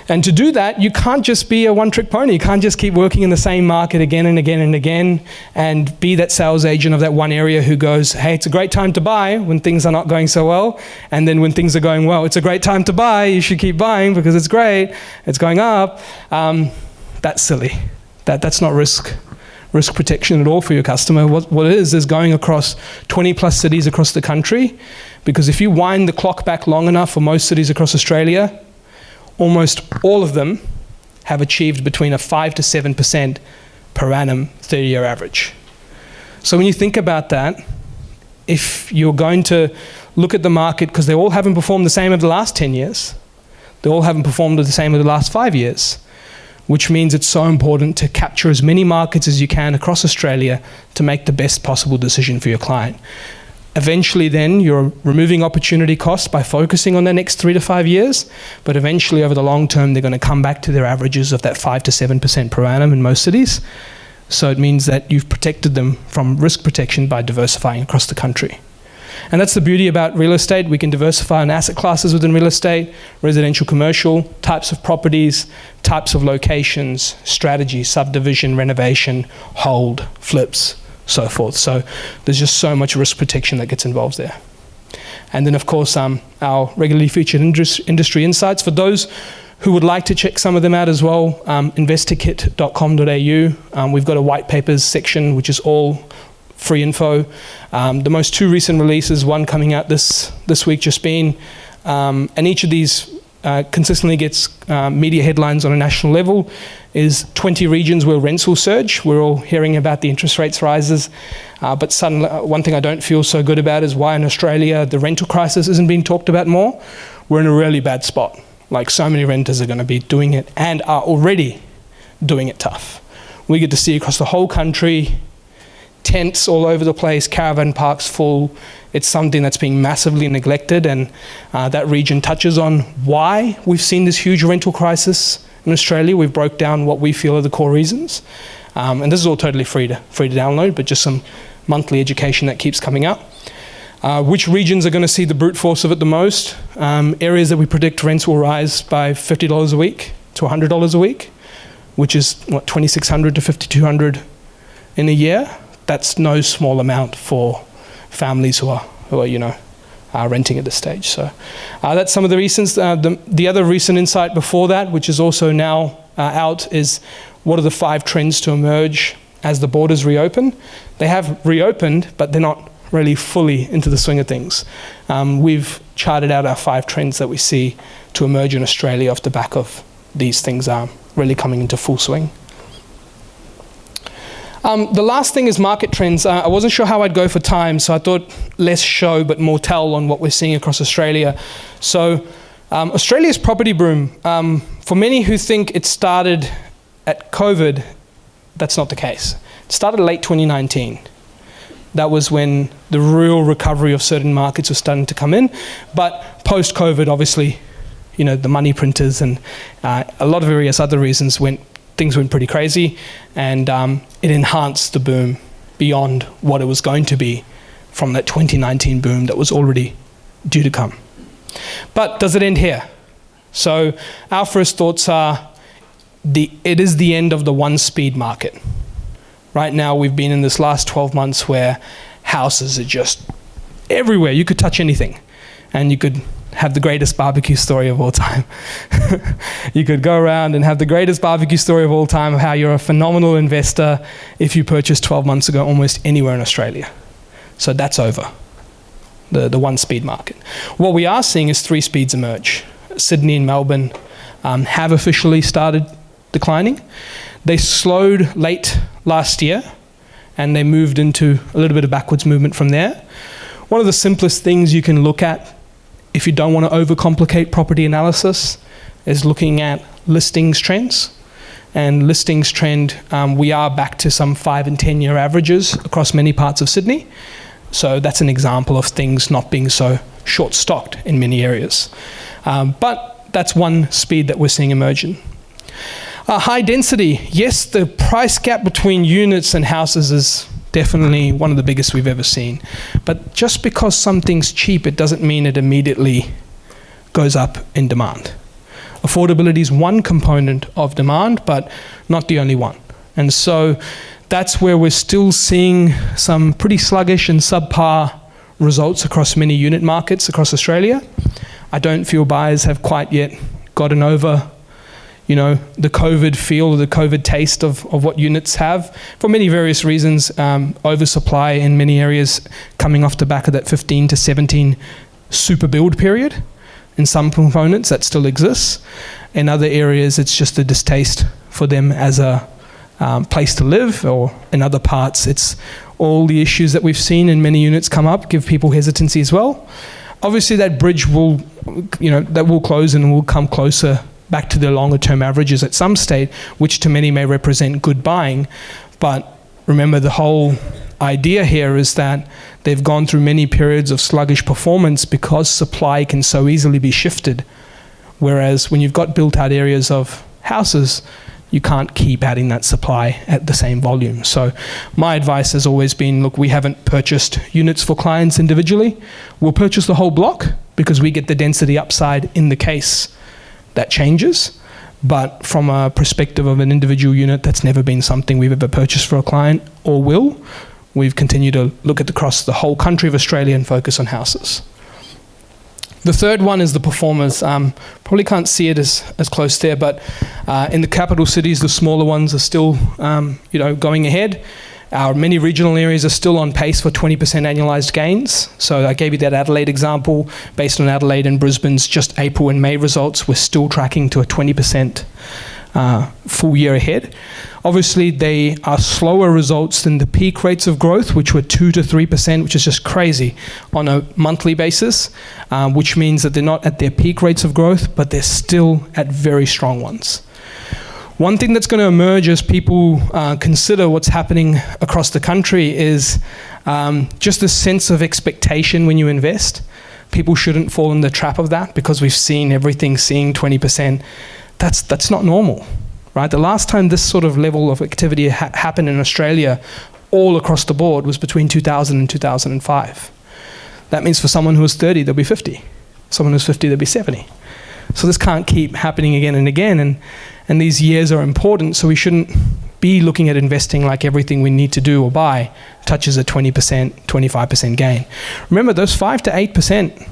Speaker 3: And to do that, you can't just be a one-trick pony. You can't just keep working in the same market again and again and again and be that sales agent of that one area who goes, hey, it's a great time to buy when things are not going so well. And then when things are going well, it's a great time to buy. You should keep buying because it's great. It's going up. That's silly. That's not risk protection at all for your customer. What it is going across 20 plus cities across the country, because if you wind the clock back long enough for most cities across Australia, almost all of them have achieved between a 5 to 7% per annum 30-year average. So when you think about that, if you're going to look at the market, because they all haven't performed the same over the last 10 years, they all haven't performed the same over the last 5 years, which means it's so important to capture as many markets as you can across Australia to make the best possible decision for your client. Eventually then, you're removing opportunity costs by focusing on the next 3 to 5 years, but eventually over the long term, they're going to come back to their averages of that 5 to 7% per annum in most cities. So it means that you've protected them from risk protection by diversifying across the country. And that's the beauty about real estate. We can diversify in asset classes within real estate, residential, commercial, types of properties, types of locations, strategy, subdivision, renovation, hold, flips, so forth. So there's just so much risk protection that gets involved there. And then of course, our regularly featured industry insights. For those who would like to check some of them out as well, investorkit.com.au. We've got a white papers section, which is all free info. The most two recent releases, one coming out this week just been, and each of these consistently gets media headlines on a national level, is 20 regions where rents will surge. We're all hearing about the interest rates rises, but suddenly, one thing I don't feel so good about is why in Australia the rental crisis isn't being talked about more. We're in a really bad spot. Like, so many renters are going to be doing it and are already doing it tough. We get to see across the whole country, tents all over the place, caravan parks full. It's something that's being massively neglected, and that region touches on why we've seen this huge rental crisis in Australia. We've broke down what we feel are the core reasons. And this is all totally free to download, but just some monthly education that keeps coming up. Which regions are going to see the brute force of it the most? Areas that we predict rents will rise by $50 a week to $100 a week, which is what, $2,600 to $5,200 in a year. That's no small amount for families who are renting at this stage. So that's some of the reasons. The other recent insight before that, which is also now out, is what are the 5 trends to emerge as the borders reopen? They have reopened, but they're not really fully into the swing of things. We've charted out our 5 trends that we see to emerge in Australia off the back of these things really coming into full swing. The last thing is market trends. I wasn't sure how I'd go for time, so I thought less show but more tell on what we're seeing across Australia. So Australia's property boom, for many who think it started at COVID, that's not the case. It started late 2019. That was when the real recovery of certain markets was starting to come in. But post-COVID, obviously, the money printers and a lot of various other reasons things went pretty crazy, and it enhanced the boom beyond what it was going to be from that 2019 boom that was already due to come. But does it end here? So our first thoughts are it is the end of the one-speed market. Right now, we've been in this last 12 months where houses are just everywhere. You could touch anything, and you could have the greatest barbecue story of all time. You could go around and have the greatest barbecue story of all time of how you're a phenomenal investor if you purchased 12 months ago almost anywhere in Australia. So that's over, the one-speed market. What we are seeing is 3 speeds emerge. Sydney and Melbourne have officially started declining. They slowed late last year, and they moved into a little bit of backwards movement from there. One of the simplest things you can look at if you don't want to overcomplicate property analysis is looking at listings trends. And listings trend, we are back to some 5 and 10 year averages across many parts of Sydney. So that's an example of things not being so short-stocked in many areas. But that's one speed that we're seeing emerging. High density, yes, the price gap between units and houses is definitely one of the biggest we've ever seen. But just because something's cheap, it doesn't mean it immediately goes up in demand. Affordability is one component of demand, but not the only one. And so that's where we're still seeing some pretty sluggish and subpar results across many unit markets across Australia. I don't feel buyers have quite yet gotten over the COVID feel, or the COVID taste of what units have, for many various reasons. Oversupply in many areas coming off the back of that 15 to 17 super build period. In some components that still exists. In other areas, it's just a distaste for them as a place to live, or in other parts, it's all the issues that we've seen in many units come up give people hesitancy as well. Obviously, that bridge will, that will close and will come closer back to the longer term averages at some state, which to many may represent good buying. But remember, the whole idea here is that they've gone through many periods of sluggish performance because supply can so easily be shifted. Whereas when you've got built out areas of houses, you can't keep adding that supply at the same volume. So my advice has always been, look, we haven't purchased units for clients individually. We'll purchase the whole block because we get the density upside in the case that changes. But from a perspective of an individual unit, that's never been something we've ever purchased for a client or will. We've continued to look at across the whole country of Australia and focus on houses. The third one is the performers. Probably can't see it as close there, but in the capital cities, the smaller ones are still going ahead. Our many regional areas are still on pace for 20% annualized gains. So I gave you that Adelaide example. Based on Adelaide and Brisbane's just April and May results, we're still tracking to a 20% full year ahead. Obviously, they are slower results than the peak rates of growth, which were 2 to 3%, which is just crazy on a monthly basis, which means that they're not at their peak rates of growth, but they're still at very strong ones. One thing that's going to emerge as people consider what's happening across the country is just a sense of expectation when you invest. People shouldn't fall in the trap of that because we've seen everything seeing 20%. That's not normal, right? The last time this sort of level of activity happened in Australia all across the board was between 2000 and 2005. That means for someone who was 30, they'll be 50. Someone who's 50, they'll be 70. So this can't keep happening again and again, and these years are important, so we shouldn't be looking at investing like everything we need to do or buy touches a 20%, 25% gain. Remember, those 5 to 8%,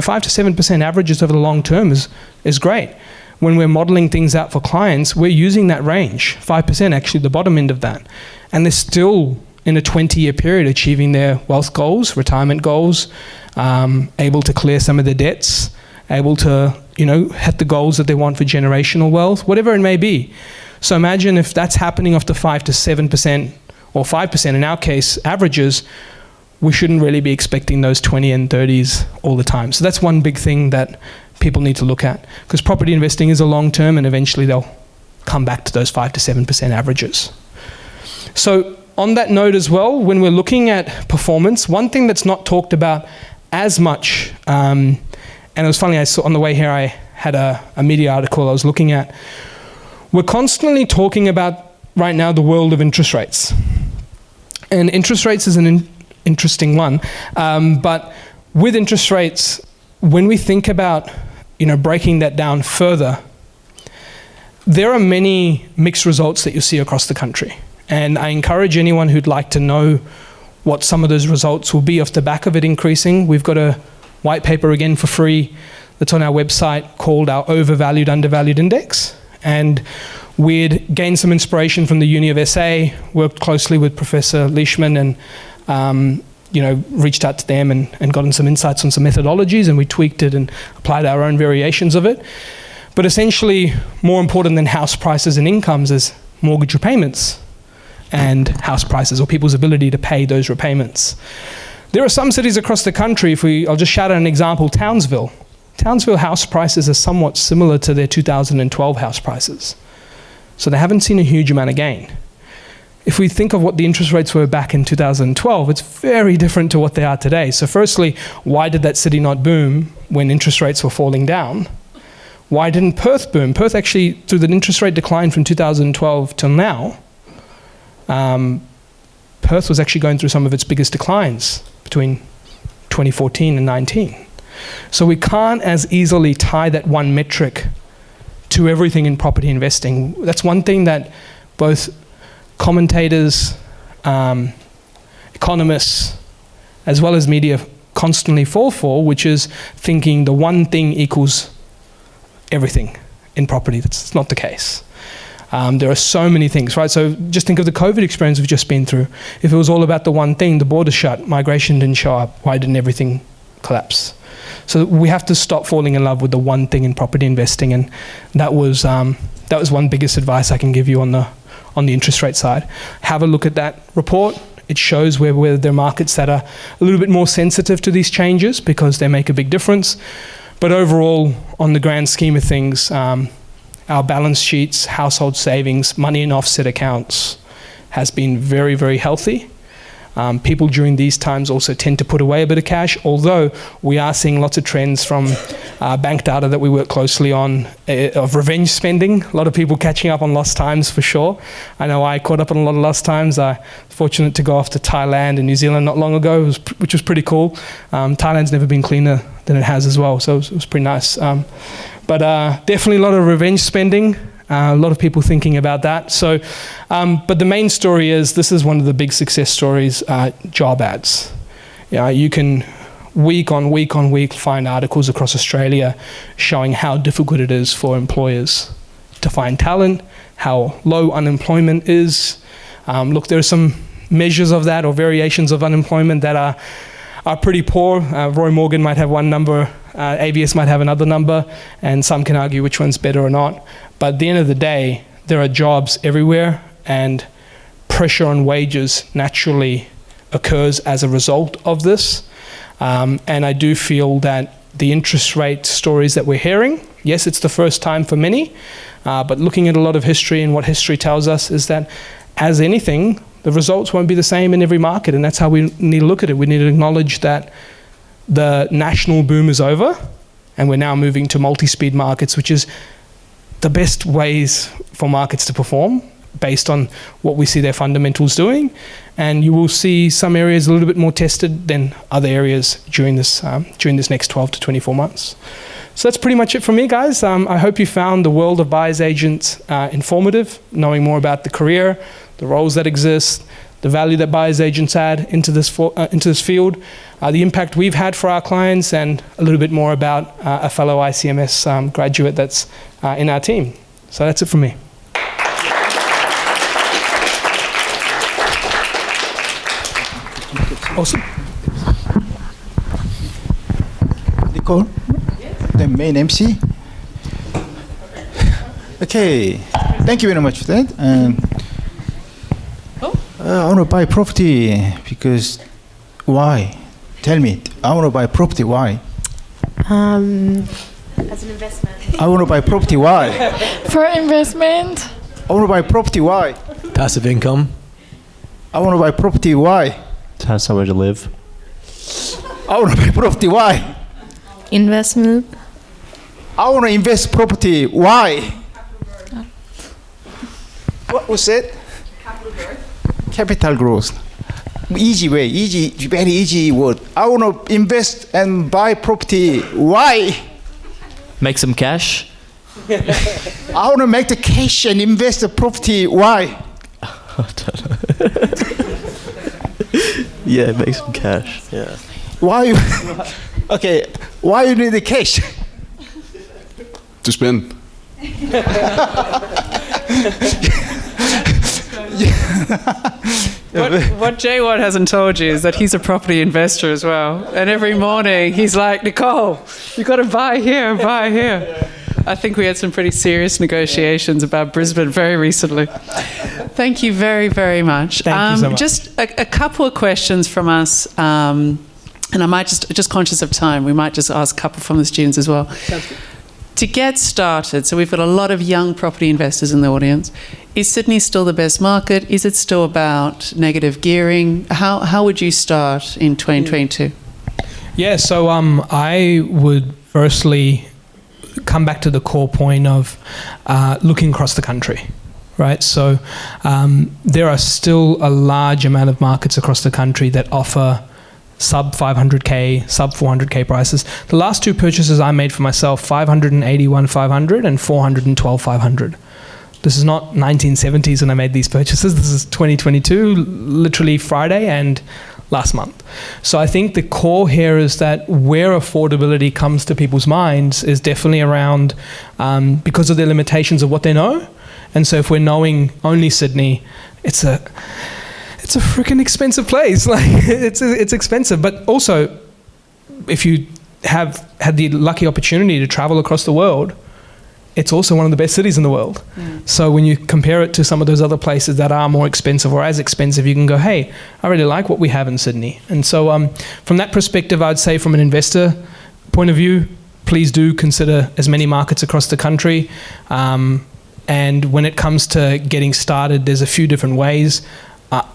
Speaker 3: 5 to 7% averages over the long term is great. When we're modeling things out for clients, we're using that range, 5% actually the bottom end of that. And they're still in a 20-year period achieving their wealth goals, retirement goals, able to clear some of their debts, able to, hit the goals that they want for generational wealth, whatever it may be. So imagine if that's happening off the 5 to 7% or 5% in our case, averages, we shouldn't really be expecting those 20 and 30s all the time. So that's one big thing that people need to look at, because property investing is a long term and eventually they'll come back to those 5 to 7% averages. So on that note as well, when we're looking at performance, one thing that's not talked about as much, and it was funny, I saw on the way here, I had a media article I was looking at. We're constantly talking about right now the world of interest rates. And interest rates is an interesting one. But with interest rates, when we think about breaking that down further, there are many mixed results that you see across the country. And I encourage anyone who'd like to know what some of those results will be off the back of it increasing. We've got a white paper again for free that's on our website called our Overvalued Undervalued Index. And we'd gained some inspiration from the Uni of SA, worked closely with Professor Leishman and reached out to them and gotten some insights on some methodologies, and we tweaked it and applied our own variations of it. But essentially, more important than house prices and incomes is mortgage repayments and house prices, or people's ability to pay those repayments. There are some cities across the country, I'll just shout out an example, Townsville. Townsville house prices are somewhat similar to their 2012 house prices. So they haven't seen a huge amount of gain. If we think of what the interest rates were back in 2012, it's very different to what they are today. So firstly, why did that city not boom when interest rates were falling down? Why didn't Perth boom? Perth actually, through the interest rate decline from 2012 till now, Perth was actually going through some of its biggest declines between 2014 and 19. So we can't as easily tie that one metric to everything in property investing. That's one thing that both commentators, economists, as well as media constantly fall for, which is thinking the one thing equals everything in property. That's not the case. There are so many things, right? So just think of the COVID experience we've just been through. If it was all about the one thing, the border shut, migration didn't show up, why didn't everything collapse? So we have to stop falling in love with the one thing in property investing, and that was one biggest advice I can give you on the interest rate side. Have a look at that report. It shows where there are markets that are a little bit more sensitive to these changes because they make a big difference. But overall, on the grand scheme of things, our balance sheets, household savings, money in offset accounts has been very, very healthy. People during these times also tend to put away a bit of cash, although we are seeing lots of trends from bank data that we work closely on of revenge spending. A lot of people catching up on lost times for sure. I know I caught up on a lot of lost times. I was fortunate to go off to Thailand and New Zealand not long ago, which was pretty cool. Thailand's never been cleaner than it has as well, so it was pretty nice. But definitely a lot of revenge spending. A lot of people thinking about that. So, but the main story is this is one of the big success stories, job ads. Yeah, you can week on week find articles across Australia showing how difficult it is for employers to find talent, how low unemployment is. Look, there are some measures of that or variations of unemployment that are pretty poor. Roy Morgan might have one number, ABS might have another number, and some can argue which one's better or not. But at the end of the day, there are jobs everywhere, and pressure on wages naturally occurs as a result of this. And I do feel that the interest rate stories that we're hearing, yes, it's the first time for many, but looking at a lot of history and what history tells us is that, as anything, the results won't be the same in every market, and that's how we need to look at it. We need to acknowledge that the national boom is over, and we're now moving to multi-speed markets, which is the best ways for markets to perform based on what we see their fundamentals doing. And you will see some areas a little bit more tested than other areas during this next 12 to 24 months. So that's pretty much it from me, guys. I hope you found the world of buyer's agents informative, knowing more about the career, the roles that exist, the value that buyer's agents add into this field, the impact we've had for our clients, and a little bit more about a fellow ICMS graduate that's in our team. So that's it from me. Awesome.
Speaker 2: Nicole, the main MC. Okay, thank you very much for that. I want to buy property because why? Tell me. I want to buy property. Why?
Speaker 4: As an investment.
Speaker 2: I want to buy property. Why?
Speaker 4: For investment.
Speaker 2: I want to buy property. Why?
Speaker 5: Passive income.
Speaker 2: I want to buy property. Why?
Speaker 5: To have somewhere to live.
Speaker 2: I want to buy property. Why?
Speaker 4: Investment.
Speaker 2: I want to invest property. Why? What was it? Capital growth. Capital growth. Easy way, very easy word. I want to invest and buy property. Why?
Speaker 5: Make some cash.
Speaker 2: I want to make the cash and invest the property. Why?
Speaker 5: I don't know. Yeah, make some cash. Yeah.
Speaker 2: Why? Okay. Why you need the cash?
Speaker 6: To spend.
Speaker 1: What J1 hasn't told you is that he's a property investor as well. And every morning he's like, Nicole, you've got to buy here, buy here. I think we had some pretty serious negotiations about Brisbane very recently. Thank you very, very much.
Speaker 3: Thank you so much.
Speaker 1: Just a couple of questions from us. And I might just conscious of time, we might just ask a couple from the students as well.
Speaker 3: Sounds good.
Speaker 1: To get started, so we've got a lot of young property investors in the audience. Is Sydney still the best market? Is it still about negative gearing? How would you start in 2022?
Speaker 3: Yeah, so I would firstly come back to the core point of looking across the country, right? So there are still a large amount of markets across the country that offer sub 500K, sub 400K prices. The last two purchases I made for myself, 581,500 and 412,500. This is not 1970s when I made these purchases. This is 2022, literally Friday and last month. So I think the core here is that where affordability comes to people's minds is definitely around because of the limitations of what they know. And so if we're knowing only Sydney, it's a freaking expensive place. Like it's expensive, but also if you have had the lucky opportunity to travel across the world, it's also one of the best cities in the world. So when you compare it to some of those other places that are more expensive or as expensive, you can go, hey, I really like what we have in Sydney. And so from that perspective, I'd say from an investor point of view, please do consider as many markets across the country. And when it comes to getting started, there's a few different ways.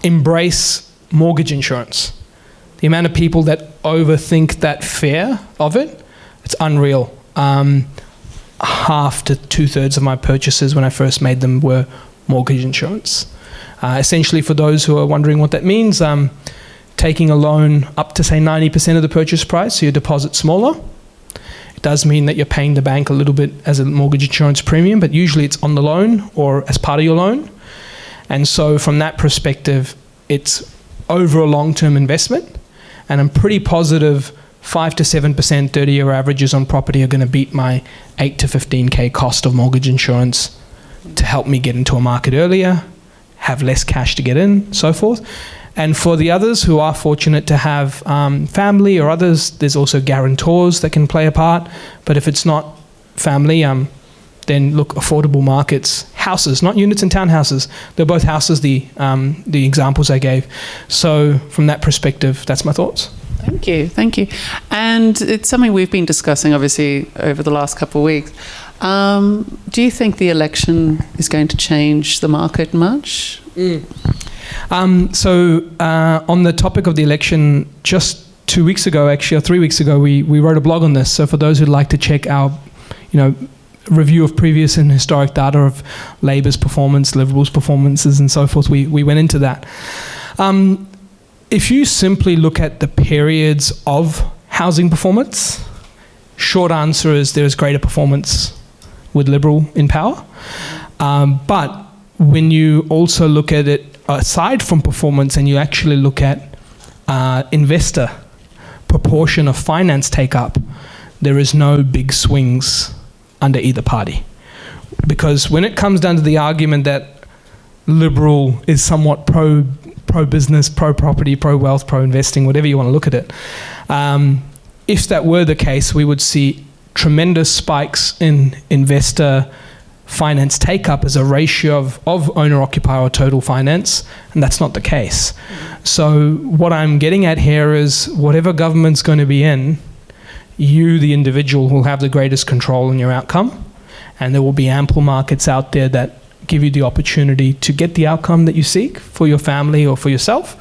Speaker 3: Embrace mortgage insurance. The amount of people that overthink that fear of it, it's unreal. Half to 2/3 of my purchases when I first made them were mortgage insurance. Essentially, for those who are wondering what that means, taking a loan up to, say, 90% of the purchase price, so your deposit's smaller. It does mean that you're paying the bank a little bit as a mortgage insurance premium, but usually it's on the loan or as part of your loan. And so from that perspective, it's over a long-term investment, and I'm pretty positive 5 to 7% 30-year averages on property are going to beat my 8 to 15K cost of mortgage insurance to help me get into a market earlier, have less cash to get in, so forth. And for the others who are fortunate to have family or others, there's also guarantors that can play a part. But if it's not family, then look, affordable markets, houses, not units and townhouses. They're both houses, the examples I gave. So from that perspective, that's my thoughts.
Speaker 1: Thank you. And it's something we've been discussing, obviously, over the last couple of weeks. Do you think the election is going to change the market much?
Speaker 3: So on the topic of the election, just 2 weeks ago, actually, or 3 weeks ago, we wrote a blog on this. So for those who'd like to check our, review of previous and historic data of Labor's performance, Liberals' performances, and so forth, we went into that. If you simply look at the periods of housing performance, short answer is there is greater performance with Liberal in power. But when you also look at it aside from performance and you actually look at investor proportion of finance take-up, there is no big swings under either party. Because when it comes down to the argument that Liberal is somewhat pro-business, pro-property, pro-wealth, pro-investing, whatever you want to look at it, if that were the case, we would see tremendous spikes in investor finance take-up as a ratio of owner-occupier or total finance, and that's not the case. So what I'm getting at here is whatever government's going to be in, you, the individual, will have the greatest control in your outcome, and there will be ample markets out there that give you the opportunity to get the outcome that you seek for your family or for yourself.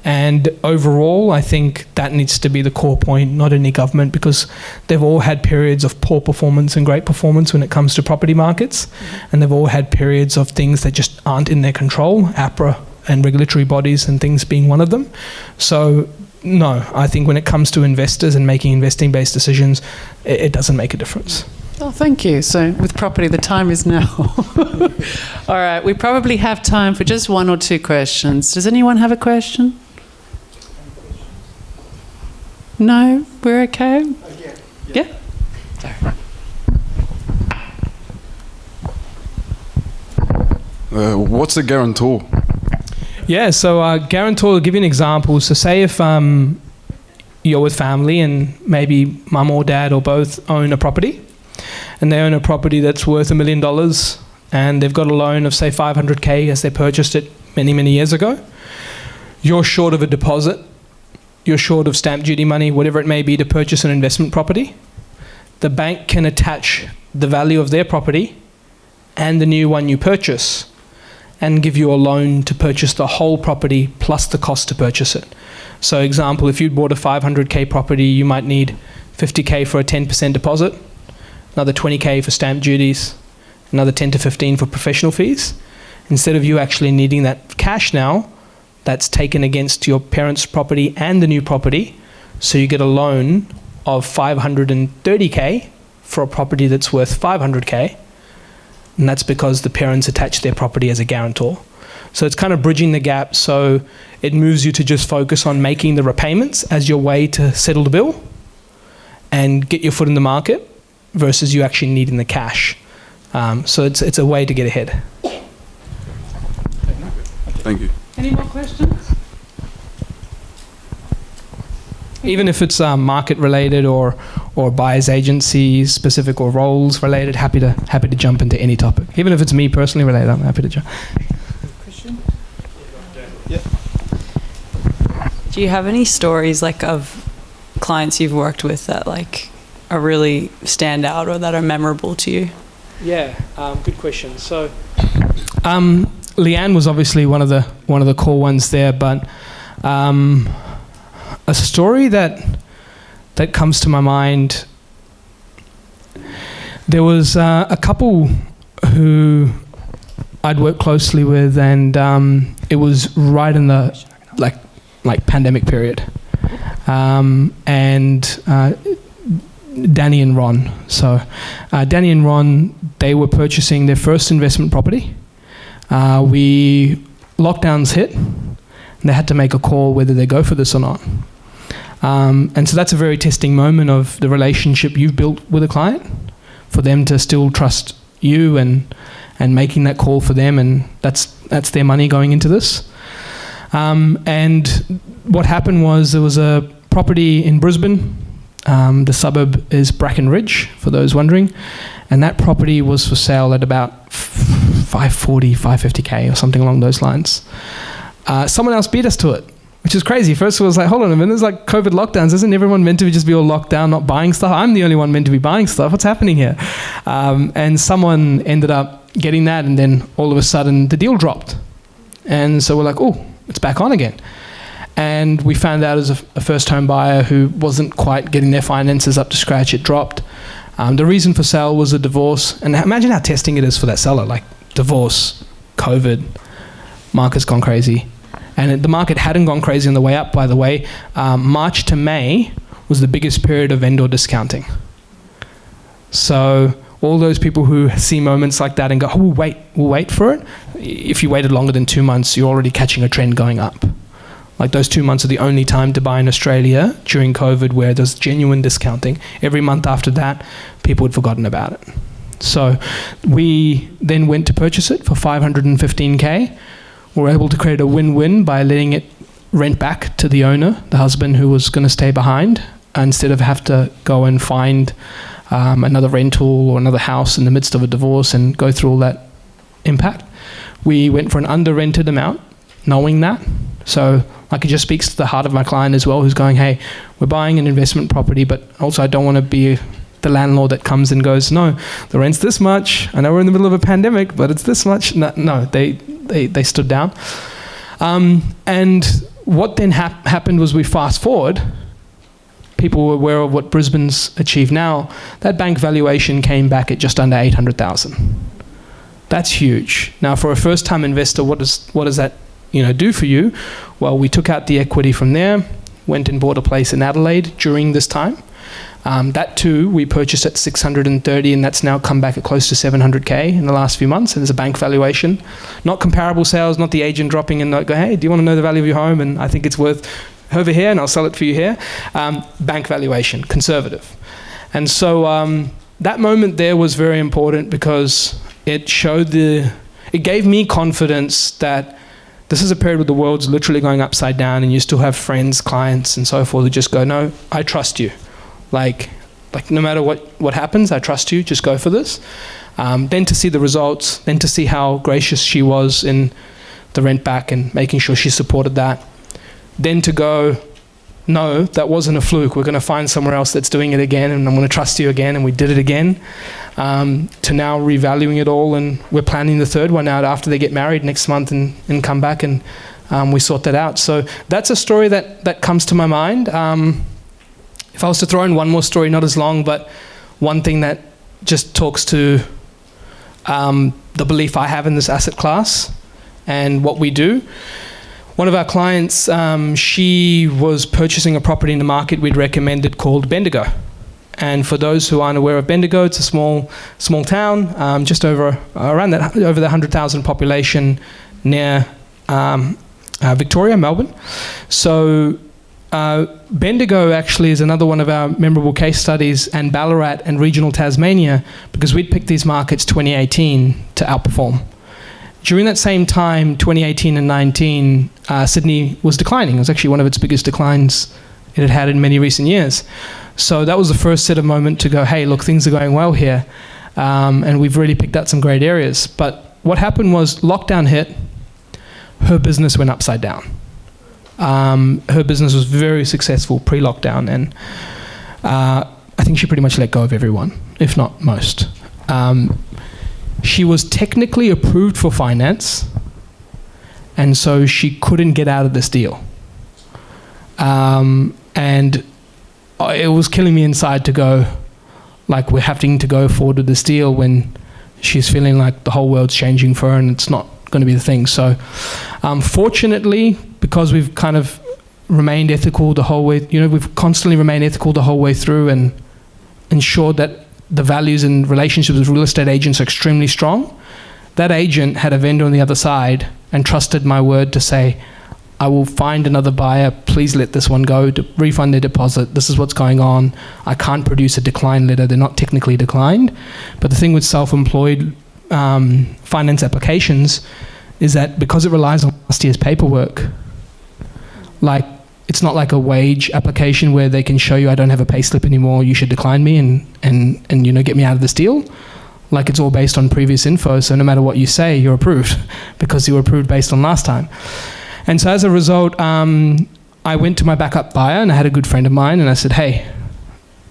Speaker 3: And overall, I think that needs to be the core point, not any government, because they've all had periods of poor performance and great performance when it comes to property markets. And they've all had periods of things that just aren't in their control, APRA and regulatory bodies and things being one of them. So no, I think when it comes to investors and making investing-based decisions, it doesn't make a difference.
Speaker 1: Oh, thank you. So with property, the time is now. All right, we probably have time for just one or two questions. Does anyone have a question? No? We're okay? Yeah?
Speaker 6: What's a guarantor?
Speaker 3: Yeah, so guarantor, I'll give you an example. So say if you're with family and maybe mum or dad or both own a property, and they own a property that's worth $1 million, and they've got a loan of, say, 500K as they purchased it many, many years ago. You're short of a deposit. You're short of stamp duty money, whatever it may be, to purchase an investment property. The bank can attach the value of their property and the new one you purchase and give you a loan to purchase the whole property plus the cost to purchase it. So example, if you'd bought a 500K property, you might need 50K for a 10% deposit, another 20K for stamp duties, another 10 to 15 for professional fees. Instead of you actually needing that cash now, that's taken against your parents' property and the new property, so you get a loan of 530K for a property that's worth 500K, and that's because the parents attached their property as a guarantor. So it's kind of bridging the gap, so it moves you to just focus on making the repayments as your way to settle the bill and get your foot in the market versus you actually needing the cash. So it's a way to get ahead.
Speaker 6: Thank you.
Speaker 1: Any more questions?
Speaker 3: Even if it's market related or or buyer's agency specific or roles related, happy to jump into any topic. Even if it's me personally related, I'm happy to jump.
Speaker 7: Do you have any stories like of clients you've worked with that like are really stand out or that are memorable to you?
Speaker 3: Yeah, good question. So, Leanne was obviously one of the core ones there, but a story that comes to my mind. There was a couple who I'd worked closely with, and it was right in the like pandemic period, and Danny and Ron. So Danny and Ron, they were purchasing their first investment property. Lockdowns hit, and they had to make a call whether they go for this or not. And so that's a very testing moment of the relationship you've built with a client, for them to still trust you and making that call for them, and that's their money going into this. And what happened was there was a property in Brisbane. The suburb is Bracken Ridge, for those wondering, and that property was for sale at about 550K or something along those lines. Someone else beat us to it, which is crazy. First of all, it was like, hold on a minute, there's like COVID lockdowns. Isn't everyone meant to just be all locked down, not buying stuff? I'm the only one meant to be buying stuff. What's happening here? And someone ended up getting that, and then all of a sudden the deal dropped. And so we're like, oh, it's back on again. And we found out as a first home buyer who wasn't quite getting their finances up to scratch, it dropped. The reason for sale was a divorce. And imagine how testing it is for that seller, like divorce, COVID, market's gone crazy. And the market hadn't gone crazy on the way up, by the way. March to May was the biggest period of vendor discounting. So all those people who see moments like that and go, oh, we'll wait for it. If you waited longer than 2 months, you're already catching a trend going up. Like those 2 months are the only time to buy in Australia during COVID where there's genuine discounting. Every month after that, people had forgotten about it. So we then went to purchase it for 515K. We were able to create a win-win by letting it rent back to the owner, the husband who was going to stay behind, instead of have to go and find another rental or another house in the midst of a divorce and go through all that impact. We went for an under-rented amount, knowing that. So like it just speaks to the heart of my client as well, who's going, hey, we're buying an investment property, but also I don't want to be the landlord that comes and goes, no, the rent's this much. I know we're in the middle of a pandemic, but it's this much. No, they stood down. And what then happened was we fast forward. People were aware of what Brisbane's achieved now. That bank valuation came back at just under 800,000. That's huge. Now, for a first-time investor, what does that do for you? Well, we took out the equity from there, went and bought a place in Adelaide during this time. That too, we purchased at 630, and that's now come back at close to 700K in the last few months. And there's a bank valuation, not comparable sales, not the agent dropping in and go, hey, do you want to know the value of your home? And I think it's worth over here, and I'll sell it for you here. Bank valuation, conservative. And so that moment there was very important because it gave me confidence that this is a period where the world's literally going upside down, and you still have friends, clients, and so forth who just go, no, I trust you. Like no matter what happens, I trust you, just go for this. Then to see the results, then to see how gracious she was in the rent back and making sure she supported that. Then to go, no, that wasn't a fluke. We're going to find somewhere else that's doing it again, and I'm going to trust you again, and we did it again. To now revaluing it all, and we're planning the third one out after they get married next month and come back, and we sort that out. So that's a story that comes to my mind. If I was to throw in one more story, not as long, but one thing that just talks to the belief I have in this asset class and what we do. One of our clients, she was purchasing a property in the market we'd recommended called Bendigo. And for those who aren't aware of Bendigo, it's a small town, just over the 100,000 population near Victoria, Melbourne. So Bendigo actually is another one of our memorable case studies, and Ballarat and regional Tasmania, because we'd picked these markets 2018 to outperform. During that same time, 2018 and 19, Sydney was declining. It was actually one of its biggest declines it had had in many recent years. So that was the first set of moment to go, hey, look, things are going well here. And we've really picked out some great areas. But what happened was lockdown hit, her business went upside down. Her business was very successful pre-lockdown, and I think she pretty much let go of everyone, if not most. She was technically approved for finance, and so she couldn't get out of this deal. And it was killing me inside to go, like, we're having to go forward with this deal when she's feeling like the whole world's changing for her and it's not going to be the thing. So fortunately, because we've kind of remained ethical the whole way, we've constantly remained ethical the whole way through and ensured that the values and relationships with real estate agents are extremely strong. That agent had a vendor on the other side and trusted my word to say, I will find another buyer, please let this one go, to refund their deposit, this is what's going on, I can't produce a decline letter, they're not technically declined. But the thing with self-employed finance applications is that because it relies on last year's paperwork, like, it's not like a wage application where they can show you, I don't have a pay slip anymore, you should decline me and get me out of this deal. Like, it's all based on previous info, so no matter what you say, you're approved because you were approved based on last time. And so as a result, I went to my backup buyer, and I had a good friend of mine, and I said, hey,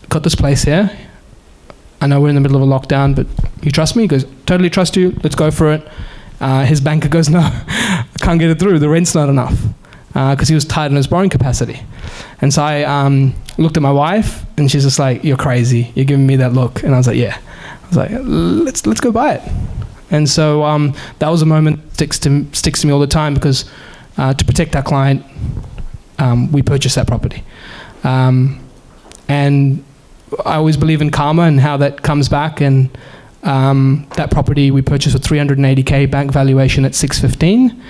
Speaker 3: got this place here. I know we're in the middle of a lockdown, but you trust me? He goes, totally trust you, let's go for it. His banker goes, no, I can't get it through, the rent's not enough. Because he was tight on his borrowing capacity. And so I looked at my wife, and she's just like, you're crazy, you're giving me that look. And I was like, yeah. I was like, let's go buy it. And so that was a moment that sticks to me all the time, because to protect our client, we purchased that property. And I always believe in karma and how that comes back. And that property we purchased with $380K, bank valuation at 615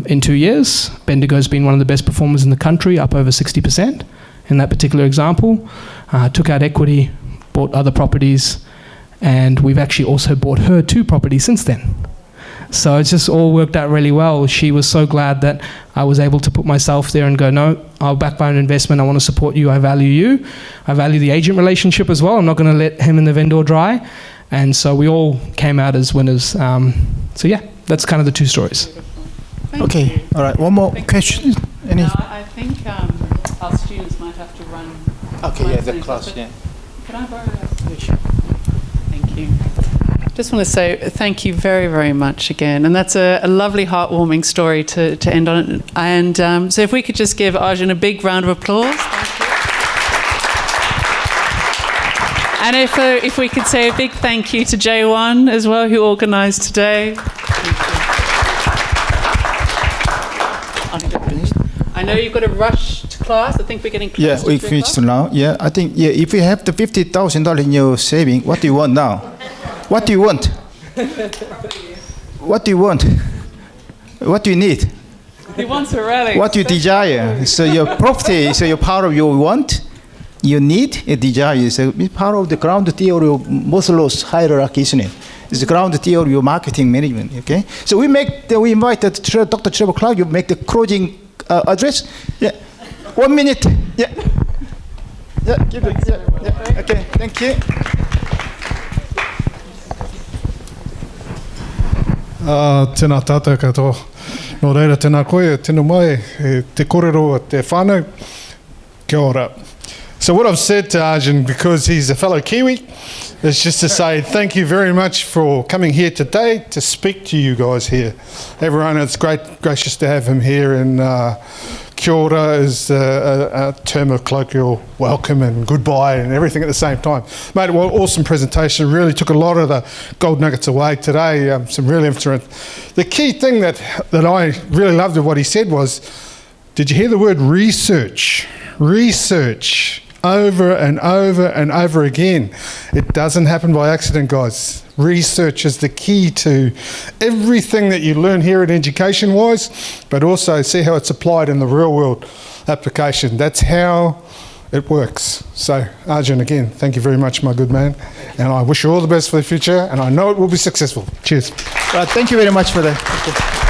Speaker 3: in 2 years. Bendigo's been one of the best performers in the country, up over 60% in that particular example. Took out equity, bought other properties, and we've actually also bought her 2 properties since then. So it's just all worked out really well. She was so glad that I was able to put myself there and go, no, I'll back my own investment. I want to support you. I value you. I value the agent relationship as well. I'm not going to let him and the vendor dry. And so we all came out as winners. So yeah, that's kind of the 2 stories.
Speaker 2: Okay, all right, one more question. Any?
Speaker 1: I think our students might have to run.
Speaker 2: Okay, yeah, the class, yeah.
Speaker 1: Can I borrow that? Thank you. Just want to say thank you very, very much again. And that's a lovely, heartwarming story to end on. And so if we could just give Arjun a big round of applause. Thank you. And if we could say a big thank you to J1 as well, who organised today. I know you've got to rush to class. I think we're getting close.
Speaker 2: Yeah, we finished now. Yeah, I think, yeah, if you have the $50,000 in your saving, what do you want now? What do you want? What do you want? What do you need?
Speaker 1: He wants a rally.
Speaker 2: What you desire. So your property, so your part of your want, you need, a desire. So it's part of the ground theory of Maslow's hierarchy, isn't it? It's the ground theory of marketing management, okay? So we invited Dr. Trevor Clark, you make the closing address. Yeah, 1 minute. Yeah. Yeah, give it. Yeah. Okay, thank you.
Speaker 8: Tēnā tātou katoa. Nō reira, tēnā koe, tēnā mai, te korero, te whānau, kia ora. So what I've said to Arjun, because he's a fellow Kiwi, is just to say thank you very much for coming here today to speak to you guys here. Everyone, it's gracious to have him here, and kia ora is a term of colloquial welcome and goodbye and everything at the same time. Mate, well, awesome presentation. Really took a lot of the gold nuggets away today. Some really interesting. The key thing that I really loved of what he said was, did you hear the word research? Research. Over and over and over again. It doesn't happen by accident, guys. Research is the key to everything that you learn here in education-wise, but also see how it's applied in the real-world application. That's how it works. So, Arjun, again, thank you very much, my good man, and I wish you all the best for the future, and I know it will be successful. Cheers.
Speaker 2: Thank you very much for that.